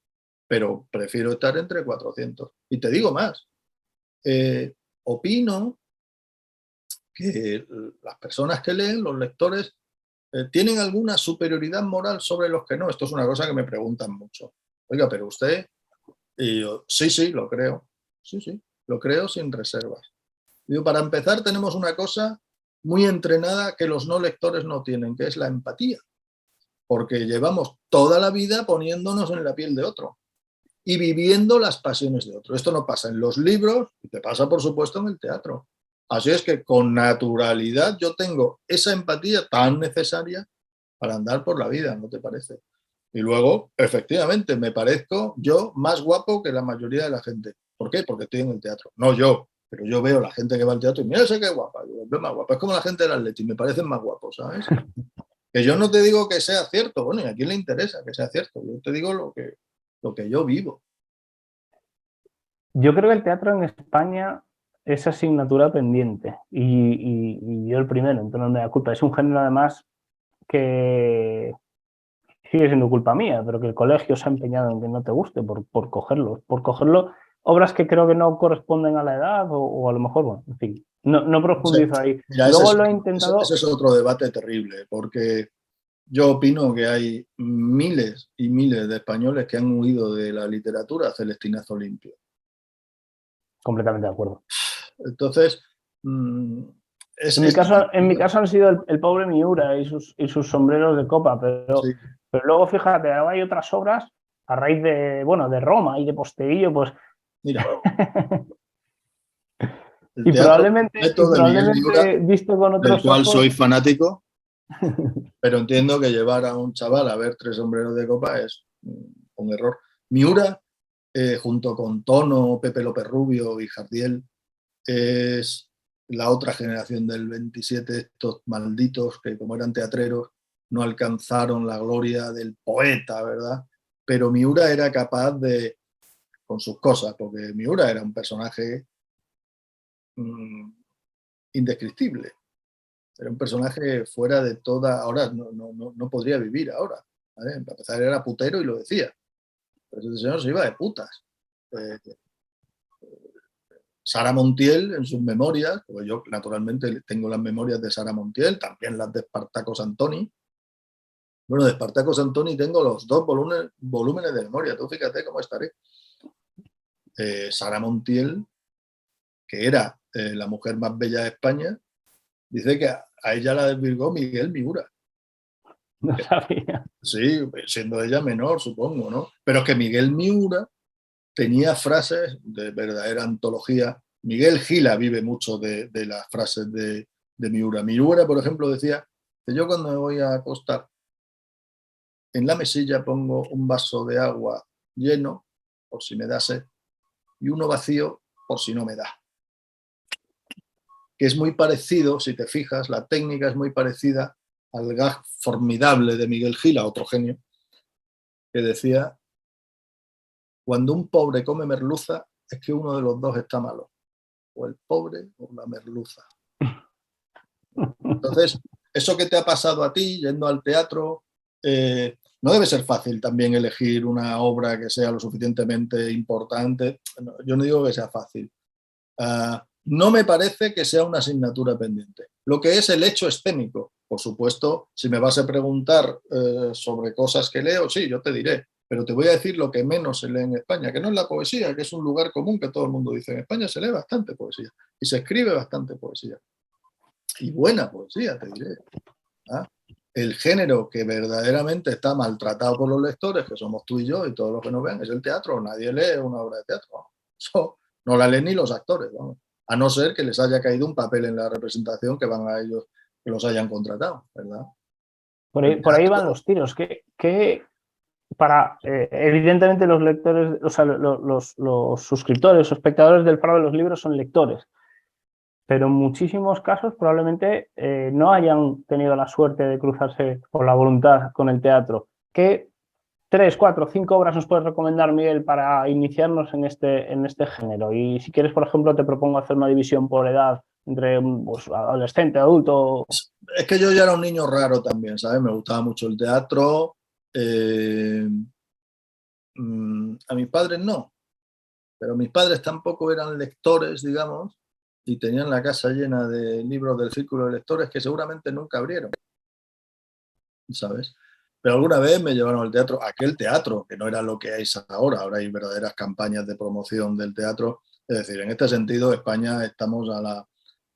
Speaker 2: Pero prefiero estar entre 400. Y te digo más, opino que las personas que leen, los lectores, tienen alguna superioridad moral sobre los que no. Esto es una cosa que me preguntan mucho. Oiga, pero usted... Y yo, sí, lo creo. Sí, lo creo sin reservas. Digo, para empezar, tenemos una cosa muy entrenada que los no lectores no tienen, que es la empatía. Porque llevamos toda la vida poniéndonos en la piel de otro y viviendo las pasiones de otro. Esto no pasa en los libros y te pasa, por supuesto, en el teatro. Así es que con naturalidad yo tengo esa empatía tan necesaria para andar por la vida, ¿no te parece? Y luego, efectivamente, me parezco yo más guapo que la mayoría de la gente. ¿Por qué? Porque estoy en el teatro. No yo, pero yo veo a la gente que va al teatro y mira ese qué guapa. Yo veo más guapa. Es como la gente del Atleti, me parecen más guapos, ¿sabes? Que yo no te digo que sea cierto, bueno, ¿y a quién le interesa que sea cierto? Yo te digo lo que yo vivo.
Speaker 3: Yo creo que el teatro en España es asignatura pendiente y yo el primero, entonces no me da culpa. Es un género además que sigue siendo culpa mía, pero que el colegio se ha empeñado en que no te guste por cogerlo, obras que creo que no corresponden a la edad o a lo mejor, bueno, en fin, no profundizo ahí.
Speaker 2: Mira,
Speaker 3: Luego lo he intentado...
Speaker 2: ese es otro debate terrible, porque yo opino que hay miles y miles de españoles que han huido de la literatura a Celestinazo limpio.
Speaker 3: Completamente de acuerdo.
Speaker 2: Entonces,
Speaker 3: En mi caso han sido el pobre Miura y sus sombreros de copa,
Speaker 2: sí,
Speaker 3: pero luego fíjate, ahora hay otras obras a raíz de, bueno, de Roma y de Posteguillo, pues...
Speaker 2: mira, el
Speaker 3: y
Speaker 2: teatro completo de Miguel Miura,
Speaker 3: probablemente visto con
Speaker 2: del
Speaker 3: otros
Speaker 2: cual soy
Speaker 3: ojos...
Speaker 2: fanático, pero entiendo que llevar a un chaval a ver tres sombreros de copa es un error. Miura, junto con Tono, Pepe López Rubio y Jardiel, es la otra generación del 27, estos malditos que como eran teatreros no alcanzaron la gloria del poeta, ¿verdad? Pero Miura era capaz de, con sus cosas, porque Miura era un personaje indescriptible, era un personaje fuera de toda, ahora no podría vivir ahora, ¿vale? Para empezar era putero y lo decía, pero ese señor se iba de putas. Sara Montiel en sus memorias, porque yo naturalmente tengo las memorias de Sara Montiel, también las de Espartaco Santoni. Bueno, de Espartaco Santoni tengo los dos volúmenes de memoria, tú fíjate cómo estaré. Sara Montiel, que era la mujer más bella de España, dice que a ella la desvirgó Miguel Miura.
Speaker 3: No sabía.
Speaker 2: Sí, siendo ella menor, supongo, ¿no? Pero es que Miguel Miura tenía frases de verdadera antología. Miguel Gila vive mucho de las frases de Miura. Miura, por ejemplo, decía que yo cuando me voy a acostar, en la mesilla pongo un vaso de agua lleno, por si me da sed, y uno vacío, por si no me da. Que es muy parecido, si te fijas, la técnica es muy parecida al gag formidable de Miguel Gila, otro genio, que decía: cuando un pobre come merluza, es que uno de los dos está malo, o el pobre o la merluza. Entonces, eso que te ha pasado a ti yendo al teatro, no debe ser fácil también elegir una obra que sea lo suficientemente importante. No, yo no digo que sea fácil. No me parece que sea una asignatura pendiente. Lo que es el hecho escénico, por supuesto, si me vas a preguntar sobre cosas que leo, sí, yo te diré, pero te voy a decir lo que menos se lee en España, que no es la poesía, que es un lugar común que todo el mundo dice. En España se lee bastante poesía y se escribe bastante poesía. Y buena poesía, te diré. ¿Ah? El género que verdaderamente está maltratado por los lectores, que somos tú y yo y todos los que nos ven, es el teatro. Nadie lee una obra de teatro. Eso no la leen ni los actores, vamos. A no ser que les haya caído un papel en la representación que van a ellos, que los hayan contratado, ¿verdad?
Speaker 3: Por ahí van los tiros. Evidentemente los lectores, o sea, los suscriptores o espectadores del Faro de los Libros son lectores, pero en muchísimos casos probablemente no hayan tenido la suerte de cruzarse por la voluntad con el teatro. ¿Qué 3, 4, 5 obras nos puedes recomendar, Miguel, para iniciarnos en este género? Y si quieres, por ejemplo, te propongo hacer una división por edad entre pues, adolescente, adulto.
Speaker 2: Es que yo ya era un niño raro también, ¿sabes? Me gustaba mucho el teatro. A mis padres no, pero mis padres tampoco eran lectores, digamos, y tenían la casa llena de libros del círculo de lectores que seguramente nunca abrieron, ¿sabes? Pero alguna vez me llevaron al teatro, aquel teatro, que no era lo que hay ahora hay verdaderas campañas de promoción del teatro. Es decir, en este sentido, España estamos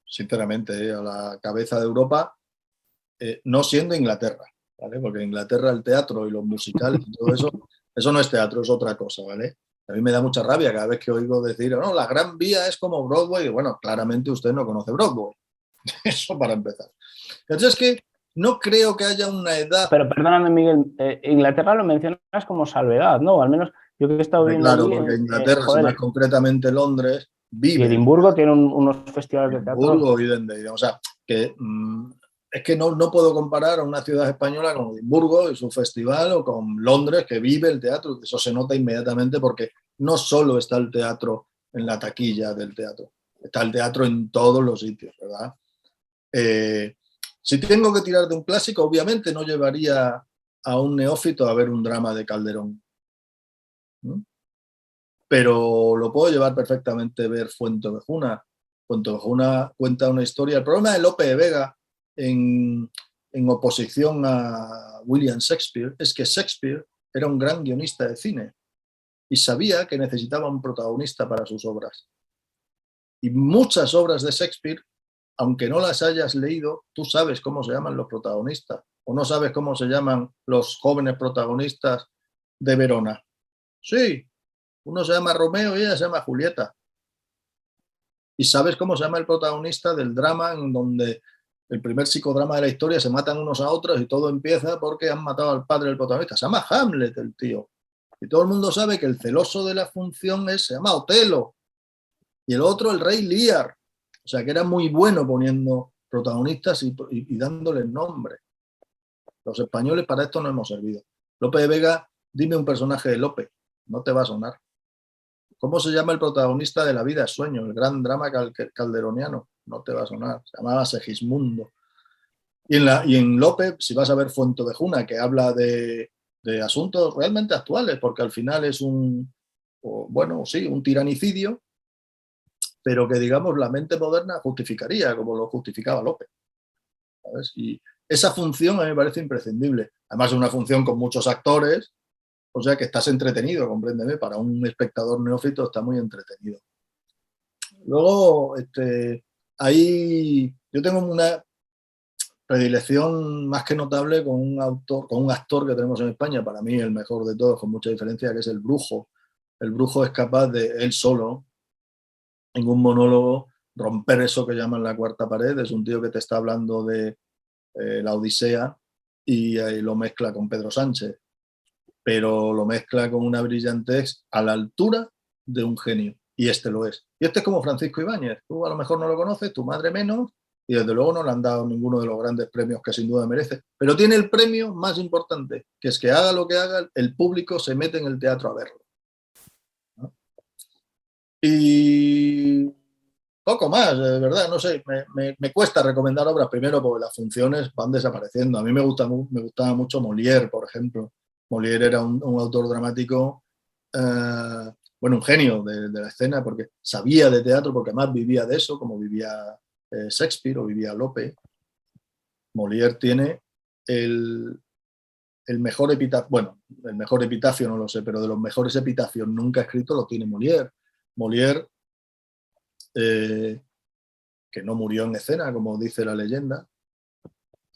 Speaker 2: sinceramente, a la cabeza de Europa, no siendo Inglaterra, ¿vale? Porque en Inglaterra el teatro y los musicales y todo eso no es teatro, es otra cosa, ¿vale? A mí me da mucha rabia cada vez que oigo decir, no, la Gran Vía es como Broadway. Y bueno, claramente usted no conoce Broadway. Eso para empezar. Entonces es que no creo que haya una edad.
Speaker 3: Pero perdóname, Miguel, Inglaterra lo mencionas como salvedad, ¿no? Al menos yo que he estado viviendo
Speaker 2: Claro,
Speaker 3: allí,
Speaker 2: porque Inglaterra, si más concretamente Londres,
Speaker 3: y
Speaker 2: vive
Speaker 3: Edimburgo tiene unos festivales de teatro.
Speaker 2: Edimburgo y donde, o sea, que es que no puedo comparar a una ciudad española con Edimburgo y su festival o con Londres, que vive el teatro. Eso se nota inmediatamente porque no solo está el teatro en la taquilla del teatro, está el teatro en todos los sitios, ¿verdad? Si tengo que tirar de un clásico, obviamente no llevaría a un neófito a ver un drama de Calderón. ¿Mm? Pero lo puedo llevar perfectamente a ver Fuenteovejuna. Fuenteovejuna cuenta una historia. El problema de Lope de Vega en oposición a William Shakespeare es que Shakespeare era un gran guionista de cine y sabía que necesitaba un protagonista para sus obras. Y muchas obras de Shakespeare, aunque no las hayas leído, tú sabes cómo se llaman los protagonistas o no sabes cómo se llaman los jóvenes protagonistas de Verona. Sí, uno se llama Romeo y ella se llama Julieta. ¿Y sabes cómo se llama el protagonista del drama en donde el primer psicodrama de la historia se matan unos a otros y todo empieza porque han matado al padre del protagonista? Se llama Hamlet el tío. Y todo el mundo sabe que el celoso de la función se llama Otelo. Y el otro, el rey Lear. O sea, que era muy bueno poniendo protagonistas y dándoles nombre. Los españoles para esto no hemos servido. Lope de Vega, dime un personaje de Lope. No te va a sonar. ¿Cómo se llama el protagonista de La vida es sueño? El gran drama calderoniano. No te va a sonar. Se llamaba Segismundo. Y en Lope, si vas a ver Fuenteovejuna, que habla de asuntos realmente actuales, porque al final es un tiranicidio, pero que, digamos, la mente moderna justificaría, como lo justificaba Lope, ¿sabes? Y esa función a mí me parece imprescindible. Además, es una función con muchos actores, o sea que estás entretenido, compréndeme. Para un espectador neófito está muy entretenido. Luego, ahí yo tengo una predilección más que notable con un actor que tenemos en España, para mí el mejor de todos, con mucha diferencia, que es el Brujo. El Brujo es capaz de, él solo, en un monólogo, romper eso que llaman la cuarta pared. Es un tío que te está hablando de la Odisea y lo mezcla con Pedro Sánchez, pero lo mezcla con una brillantez a la altura de un genio, y este lo es. Y este es como Francisco Ibáñez. Tú a lo mejor no lo conoces, tu madre menos, y desde luego no le han dado ninguno de los grandes premios que sin duda merece, pero tiene el premio más importante, que es que haga lo que haga, el público se mete en el teatro a verlo, ¿no? Y poco más, de verdad, no sé, me cuesta recomendar obras primero porque las funciones van desapareciendo. A mí me gustaba mucho Molière, por ejemplo. Molière era un autor dramático, bueno, un genio de la escena porque sabía de teatro, porque además vivía de eso, como vivía Shakespeare o vivía Lope. Molière tiene el mejor epitafio, bueno, el mejor epitafio no lo sé, pero de los mejores epitafios nunca escritos lo tiene Molière. Molière, que no murió en escena, como dice la leyenda,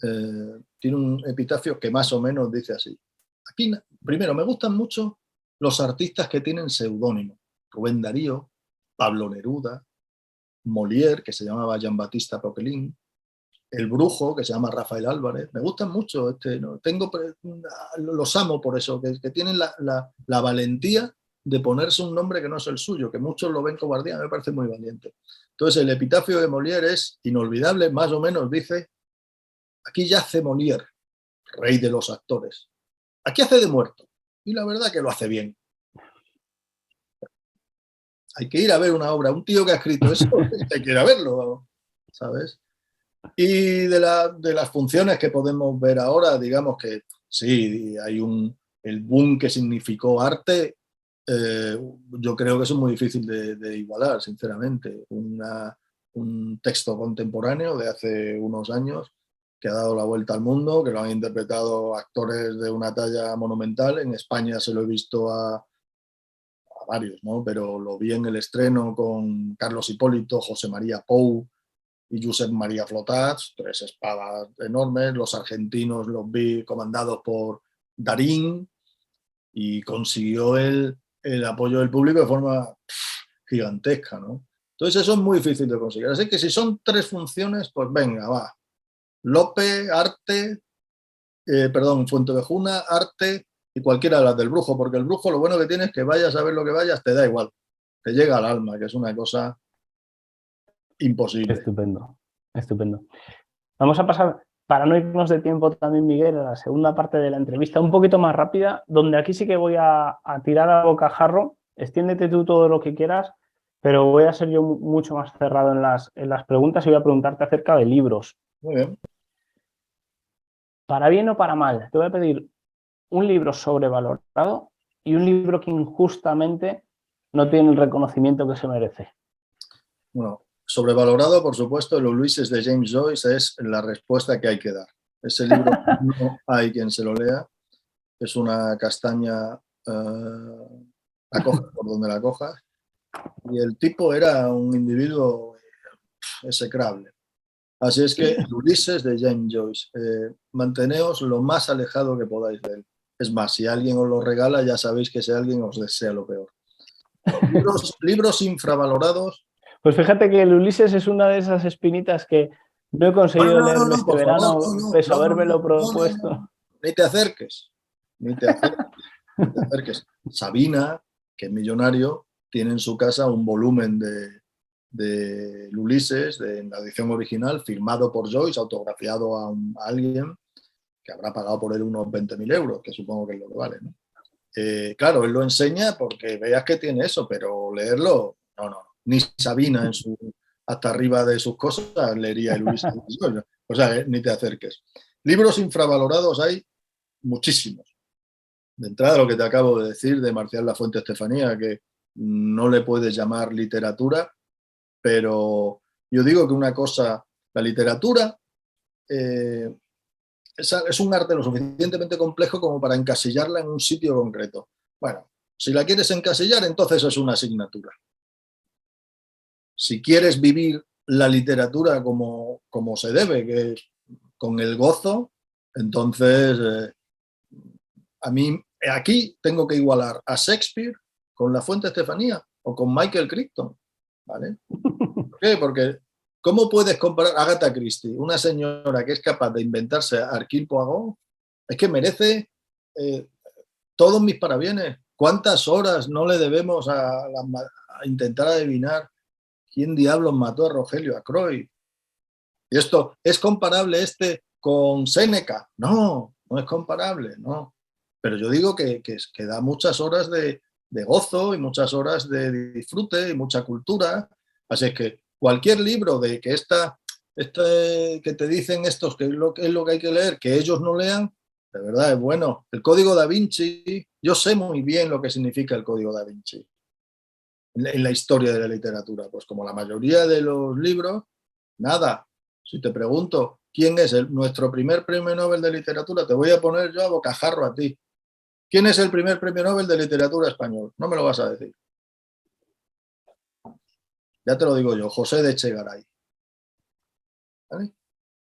Speaker 2: tiene un epitafio que más o menos dice así. Aquí, primero, me gustan mucho los artistas que tienen seudónimo. Rubén Darío, Pablo Neruda, Molière, que se llamaba Jean-Baptiste Poquelin, el Brujo, que se llama Rafael Álvarez. Me gustan mucho, ¿no? Los amo por eso, que tienen la valentía de ponerse un nombre que no es el suyo, que muchos lo ven cobardía, me parece muy valiente. Entonces el epitafio de Molière es inolvidable, más o menos dice: aquí yace Molière, rey de los actores. Aquí hace de muerto, y la verdad que lo hace bien. Hay que ir a ver una obra, un tío que ha escrito eso, hay que ir a verlo, ¿sabes? Y de las funciones que podemos ver ahora, digamos que sí, hay el boom que significó arte, yo creo que eso es muy difícil de igualar, sinceramente. Un texto contemporáneo de hace unos años que ha dado la vuelta al mundo, que lo han interpretado actores de una talla monumental. En España se lo he visto a varios, ¿no? Pero lo vi en el estreno con Carlos Hipólito, José María Pou y Josep María Flotats, 3 espadas enormes. Los argentinos los vi comandados por Darín y consiguió el apoyo del público de forma gigantesca, ¿no? Entonces eso es muy difícil de conseguir. Así que si son 3 funciones, pues venga, va. Lope, arte, Fuentevejuna, arte y cualquiera de las del Brujo, porque el Brujo lo bueno que tiene es que vayas a ver lo que vayas, te da igual, te llega al alma, que es una cosa imposible.
Speaker 3: Estupendo, estupendo. Vamos a pasar, para no irnos de tiempo también, Miguel, a la segunda parte de la entrevista, un poquito más rápida, donde aquí sí que voy a tirar a bocajarro. Extiéndete tú todo lo que quieras, pero voy a ser yo mucho más cerrado en las preguntas y voy a preguntarte acerca de libros.
Speaker 2: Muy bien.
Speaker 3: Para bien o para mal, te voy a pedir un libro sobrevalorado y un libro que injustamente no tiene el reconocimiento que se merece.
Speaker 2: Bueno, sobrevalorado, por supuesto, el Ulises de James Joyce es la respuesta que hay que dar. Ese libro no hay quien se lo lea. Es una castaña, la cojas por donde la cojas. Y el tipo era un individuo execrable. Así es que el Ulises de James Joyce, manteneos lo más alejado que podáis de él. Es más, si alguien os lo regala, ya sabéis que ese alguien os desea lo peor. Libros infravalorados.
Speaker 3: Pues fíjate que el Ulises es una de esas espinitas que no he conseguido leerme este verano, pese a habérmelo propuesto.
Speaker 2: Ni te acerques, ni te acerques. Sabina, que es millonario, tiene en su casa un volumen de Ulises, en la edición original, firmado por Joyce, autografiado a alguien que habrá pagado por él unos 20.000 euros, que supongo que es lo que vale, ¿no? Claro, él lo enseña porque veas que tiene eso, pero leerlo, no. Ni Sabina hasta arriba de sus cosas leería el Ulises. O sea, ni te acerques. Libros infravalorados hay muchísimos. De entrada, lo que te acabo de decir de Marcial Lafuente Estefanía, que no le puedes llamar literatura, pero yo digo que una cosa, la literatura es un arte lo suficientemente complejo como para encasillarla en un sitio concreto. Bueno, si la quieres encasillar, entonces es una asignatura. Si quieres vivir la literatura como se debe, que con el gozo, entonces a mí aquí tengo que igualar a Shakespeare con Lafuente Estefanía o con Michael Crichton, ¿vale? ¿Por qué? Porque ¿cómo puedes comparar a Agatha Christie, una señora que es capaz de inventarse a Hercule Poirot? Es que merece todos mis parabienes. ¿Cuántas horas no le debemos a intentar adivinar quién diablos mató a Rogelio Acroy? ¿Y esto es comparable con Séneca? No es comparable, no. Pero yo digo que da muchas horas de gozo y muchas horas de disfrute y mucha cultura. Así es que cualquier libro de que que te dicen estos que es lo que hay que leer, que ellos no lean, de verdad es bueno. El Código Da Vinci, yo sé muy bien lo que significa el Código Da Vinci en la historia de la literatura. Pues como la mayoría de los libros, nada. Si te pregunto quién es nuestro primer premio Nobel de literatura, te voy a poner yo a bocajarro a ti. ¿Quién es el primer premio Nobel de literatura español? No me lo vas a decir. Ya te lo digo yo, José de Echegaray. ¿Vale?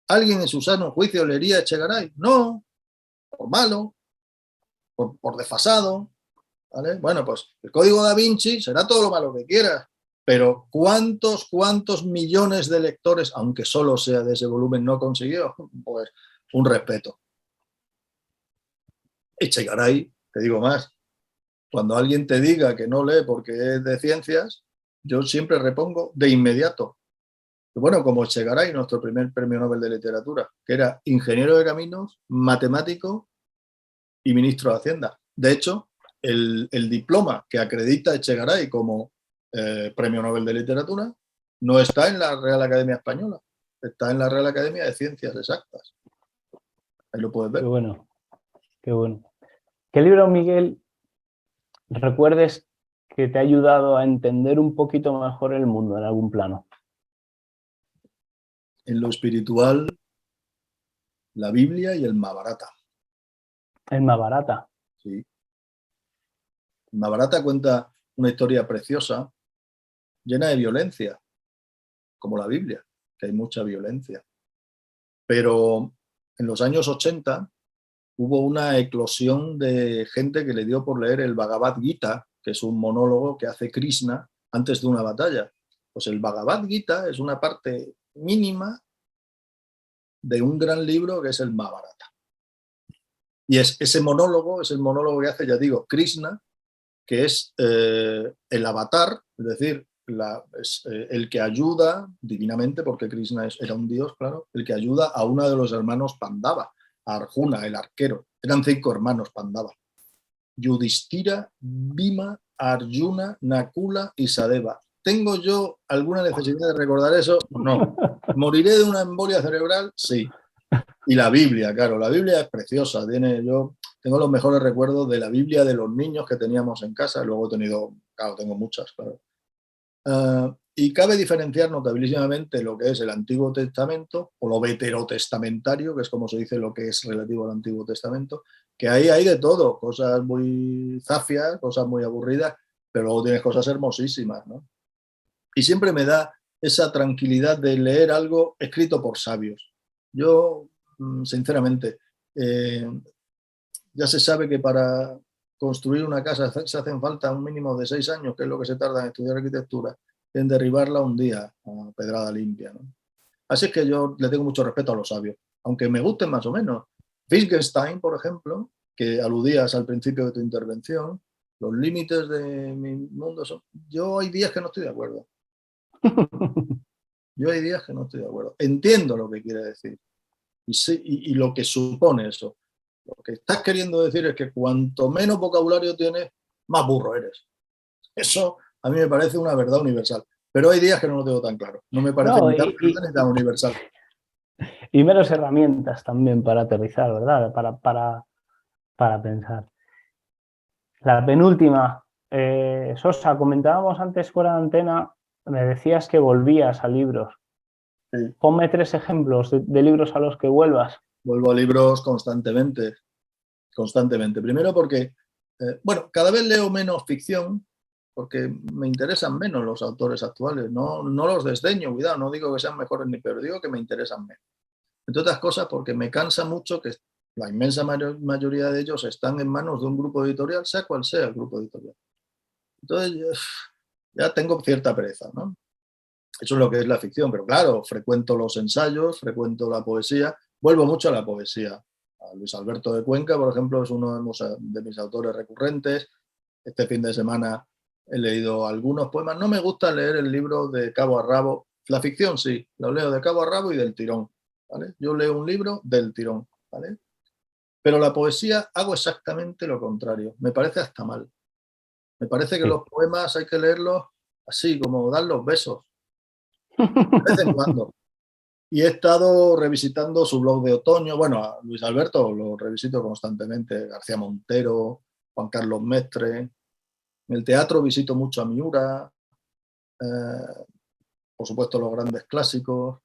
Speaker 2: ¿Alguien en su sano juicio leería a Echegaray? No, por malo, por desfasado. ¿Vale? Bueno, pues el Código Da Vinci será todo lo malo que quieras, pero ¿cuántos millones de lectores, aunque solo sea de ese volumen, no consiguió? Pues un respeto. Echegaray, te digo más, cuando alguien te diga que no lee porque es de ciencias, yo siempre repongo de inmediato. Bueno, como Echegaray, nuestro primer premio Nobel de literatura, que era ingeniero de caminos, matemático y ministro de Hacienda. De hecho, el diploma que acredita a Echegaray como premio Nobel de literatura no está en la Real Academia Española, está en la Real Academia de Ciencias Exactas. Ahí lo puedes ver.
Speaker 3: Qué bueno, qué bueno. ¿Qué libro, Miguel, recuerdes que te ha ayudado a entender un poquito mejor el mundo en algún plano?
Speaker 2: En lo espiritual, la Biblia y el Mahabharata.
Speaker 3: El Mahabharata.
Speaker 2: Sí. El Mahabharata cuenta una historia preciosa, llena de violencia, como la Biblia, que hay mucha violencia. Pero en los años 80 hubo una eclosión de gente que le dio por leer el Bhagavad Gita, que es un monólogo que hace Krishna antes de una batalla. Pues el Bhagavad Gita es una parte mínima de un gran libro que es el Mahabharata. Y ese monólogo es el monólogo que hace, ya digo, Krishna, que es el avatar, es decir, el que ayuda divinamente, porque Krishna era un dios, claro, el que ayuda a uno de los hermanos Pandava, a Arjuna, el arquero. Eran 5 hermanos Pandava. Yudhishthira, Bhima, Arjuna, Nakula y Sadeva. ¿Tengo yo alguna necesidad de recordar eso? No. ¿Moriré de una embolia cerebral? Sí. Y la Biblia, claro, la Biblia es preciosa. Yo tengo los mejores recuerdos de la Biblia de los niños que teníamos en casa. Luego tengo muchas, claro. Y cabe diferenciar notabilísimamente lo que es el Antiguo Testamento o lo veterotestamentario, que es como se dice lo que es relativo al Antiguo Testamento, que ahí hay de todo, cosas muy zafias, cosas muy aburridas, pero luego tienes cosas hermosísimas, ¿no? Y siempre me da esa tranquilidad de leer algo escrito por sabios. Yo, sinceramente, ya se sabe que para construir una casa se hacen falta un mínimo de 6 años, que es lo que se tarda en estudiar arquitectura, en derribarla un día a pedrada limpia, ¿no? Así es que yo le tengo mucho respeto a los sabios, aunque me gusten más o menos. Wittgenstein, por ejemplo, que aludías al principio de tu intervención, los límites de mi mundo son... Yo hay días que no estoy de acuerdo. Entiendo lo que quiere decir y lo que supone eso. Lo que estás queriendo decir es que cuanto menos vocabulario tienes, más burro eres. Eso a mí me parece una verdad universal. Pero hay días que no lo tengo tan claro. No me parece ni tan verdad ni tan universal.
Speaker 3: Y menos herramientas también para aterrizar, ¿verdad? Para pensar. La penúltima. Sosa, comentábamos antes fuera de antena, me decías que volvías a libros. Sí. Ponme 3 ejemplos de libros a los que vuelvas.
Speaker 2: Vuelvo a libros constantemente. Primero porque, cada vez leo menos ficción, porque me interesan menos los autores actuales. No los desdeño, cuidado, no digo que sean mejores ni peores, digo que me interesan menos. Entre otras cosas porque me cansa mucho que la inmensa mayoría de ellos están en manos de un grupo editorial, sea cual sea el grupo editorial. Entonces ya tengo cierta pereza, ¿no? Eso es lo que es la ficción, pero claro, frecuento los ensayos, frecuento la poesía, vuelvo mucho a la poesía. A Luis Alberto de Cuenca, por ejemplo, es uno de mis autores recurrentes. Este fin de semana he leído algunos poemas. No me gusta leer el libro de cabo a rabo. La ficción sí, lo leo de cabo a rabo y del tirón, ¿vale? Yo leo un libro del tirón, ¿vale? Pero la poesía hago exactamente lo contrario. Me parece hasta mal. Me parece que los poemas hay que leerlos así, como dar los besos. de vez en cuando. Y he estado revisitando su blog de otoño. Bueno, a Luis Alberto lo revisito constantemente. García Montero, Juan Carlos Mestre. En el teatro visito mucho a Miura. Por supuesto, los grandes clásicos.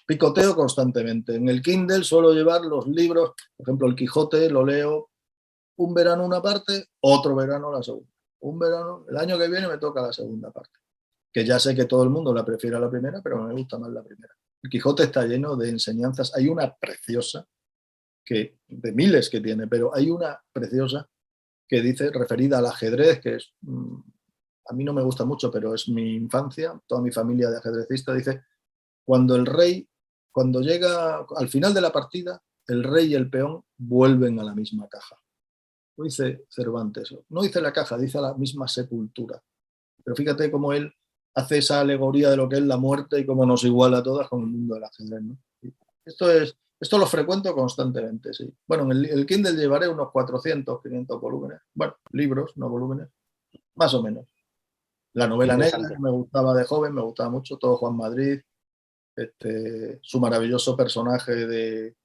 Speaker 2: Picoteo constantemente. En el Kindle suelo llevar los libros. Por ejemplo, El Quijote lo leo un verano una parte, otro verano la segunda. Un verano, el año que viene me toca la segunda parte. Que ya sé que todo el mundo la prefiere a la primera, pero me gusta más la primera. El Quijote está lleno de enseñanzas. Hay una preciosa, de miles que tiene, pero hay una preciosa que dice, referida al ajedrez, que es, a mí no me gusta mucho, pero es mi infancia, toda mi familia de ajedrecistas, dice, cuando llega al final de la partida, el rey y el peón vuelven a la misma caja. No dice Cervantes, no dice la caja, dice la misma sepultura. Pero fíjate cómo él hace esa alegoría de lo que es la muerte y cómo nos iguala a todas con el mundo del ajedrez, ¿no? Esto lo frecuento constantemente, sí. Bueno, en el Kindle llevaré unos 400, 500 volúmenes. Bueno, libros, no volúmenes, más o menos. La novela negra que me gustaba de joven, me gustaba mucho, todo Juan Madrid, su maravilloso personaje de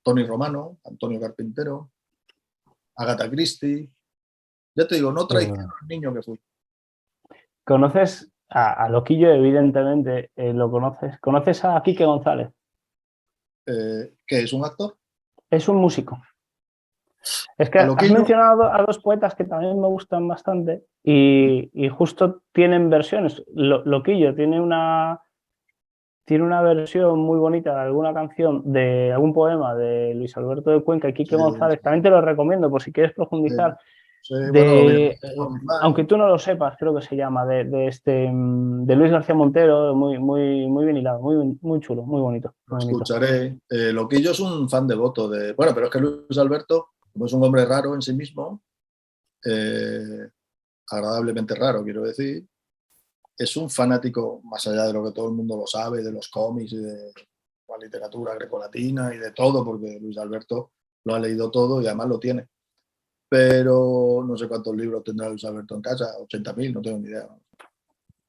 Speaker 2: Tony Romano, Antonio Carpintero, Agatha Christie. Ya te digo, no traiciono al niño que fui.
Speaker 3: ¿Conoces a Loquillo? Evidentemente, lo conoces. ¿Conoces a Quique González?
Speaker 2: ¿Que es un actor?
Speaker 3: Es un músico. Es que has mencionado a dos poetas que también me gustan bastante y justo tienen versiones. Loquillo tiene una versión muy bonita de alguna canción, de algún poema de Luis Alberto de Cuenca y Quique González. También te lo recomiendo por si quieres profundizar.
Speaker 2: Bueno,
Speaker 3: aunque tú no lo sepas, creo que se llama, de Luis García Montero, muy bien hilado, muy chulo, muy bonito.
Speaker 2: Lo escucharé. Loquillo es un fan devoto de... Bueno, pero es que Luis Alberto, como es un hombre raro en sí mismo, agradablemente raro, quiero decir, es un fanático, más allá de lo que todo el mundo lo sabe, de los cómics y de la literatura grecolatina y de todo, porque Luis Alberto lo ha leído todo y además lo tiene. Pero no sé cuántos libros tendrá Luis Alberto en casa, 80.000, no tengo ni idea.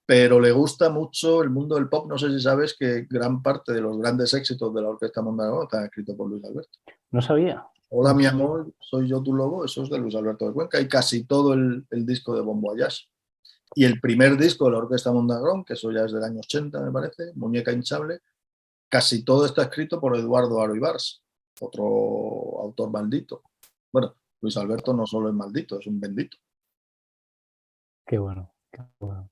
Speaker 2: Pero le gusta mucho el mundo del pop. No sé si sabes que gran parte de los grandes éxitos de la Orquesta Mondragón están escritos por Luis Alberto.
Speaker 3: No sabía.
Speaker 2: Hola, mi amor, soy yo tu lobo, eso es de Luis Alberto de Cuenca, y casi todo el disco de Bon Voyage. Y el primer disco de la Orquesta Mondragón, que eso ya es del año 80, me parece, Muñeca hinchable, casi todo está escrito por Eduardo Aro Ibars, otro autor maldito. Bueno, Luis Alberto no solo es maldito, es un bendito.
Speaker 3: Qué bueno, qué bueno.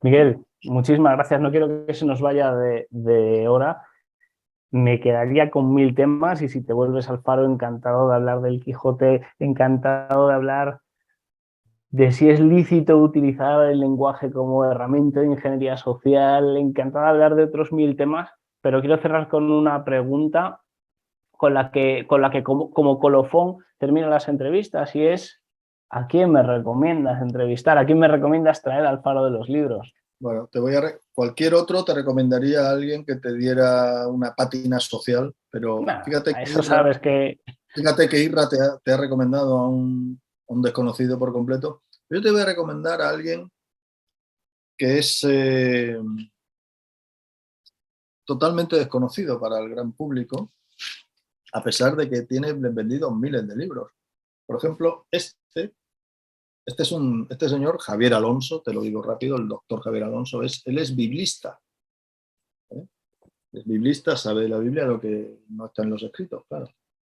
Speaker 3: Miguel, muchísimas gracias. No quiero que se nos vaya de hora. Me quedaría con 1000 temas y si te vuelves al Faro, encantado de hablar del Quijote, encantado de hablar de si es lícito utilizar el lenguaje como herramienta de ingeniería social, encantado de hablar de otros 1000 temas, pero quiero cerrar con una pregunta con la que como colofón termino las entrevistas y es: ¿a quién me recomiendas entrevistar? ¿A quién me recomiendas traer al Faro de los Libros?
Speaker 2: Bueno, cualquier otro te recomendaría a alguien que te diera una pátina social, pero fíjate que Irra te ha recomendado a un desconocido por completo. Yo te voy a recomendar a alguien que es totalmente desconocido para el gran público, a pesar de que tiene vendidos miles de libros. Por ejemplo, este señor, Javier Alonso, te lo digo rápido, el doctor Javier Alonso, él es biblista. Es biblista, sabe de la Biblia lo que no está en los escritos, claro.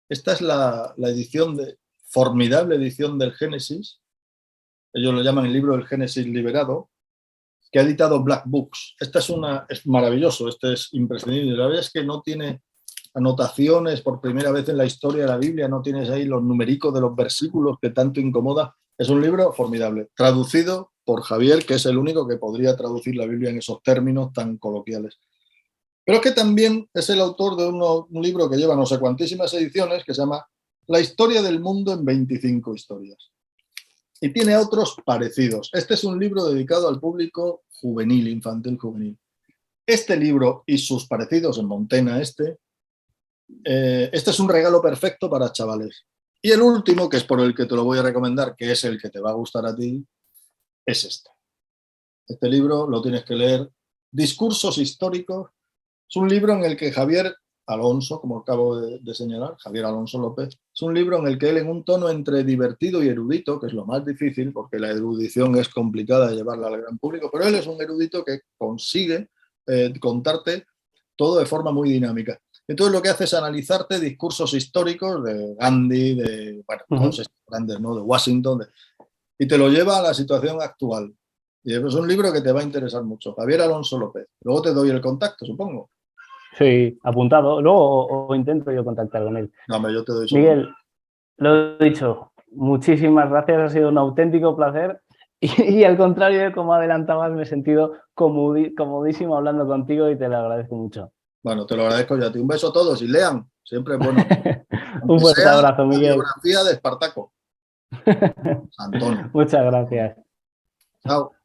Speaker 2: Esta es la edición formidable edición del Génesis, ellos lo llaman el libro del Génesis liberado, que ha editado Black Books. Es maravilloso, este es imprescindible. La verdad es que no tiene anotaciones por primera vez en la historia de la Biblia, no tienes ahí los numericos de los versículos que tanto incomoda. Es un libro formidable, traducido por Javier, que es el único que podría traducir la Biblia en esos términos tan coloquiales. Pero es que también es el autor de un libro que lleva no sé cuantísimas ediciones, que se llama La historia del mundo en 25 historias. Y tiene otros parecidos. Este es un libro dedicado al público juvenil, infantil juvenil. Este libro y sus parecidos en Montena, este es un regalo perfecto para chavales. Y el último, que es por el que te lo voy a recomendar, que es el que te va a gustar a ti, es este. Este libro lo tienes que leer. Discursos históricos. Es un libro en el que Javier Alonso, como acabo de señalar, Javier Alonso López, es un libro en el que él, en un tono entre divertido y erudito, que es lo más difícil, porque la erudición es complicada de llevarla al gran público, pero él es un erudito que consigue contarte todo de forma muy dinámica. Entonces lo que hace es analizarte discursos históricos de Gandhi, de todos estos grandes, ¿no? De Washington, y te lo lleva a la situación actual. Y es un libro que te va a interesar mucho. Javier Alonso López. Luego te doy el contacto, supongo.
Speaker 3: Sí, apuntado. Luego o intento yo contactar con él.
Speaker 2: No, yo te doy solo.
Speaker 3: Miguel, lo he dicho, muchísimas gracias, ha sido un auténtico placer. Y al contrario de como adelantabas, me he sentido comodísimo hablando contigo y te lo agradezco mucho.
Speaker 2: Bueno, te lo agradezco yo a ti. Un beso a todos y lean. Siempre es bueno.
Speaker 3: Un fuerte abrazo, Miguel.
Speaker 2: La biografía de Espartaco. Antonio.
Speaker 3: Muchas gracias.
Speaker 2: Chao.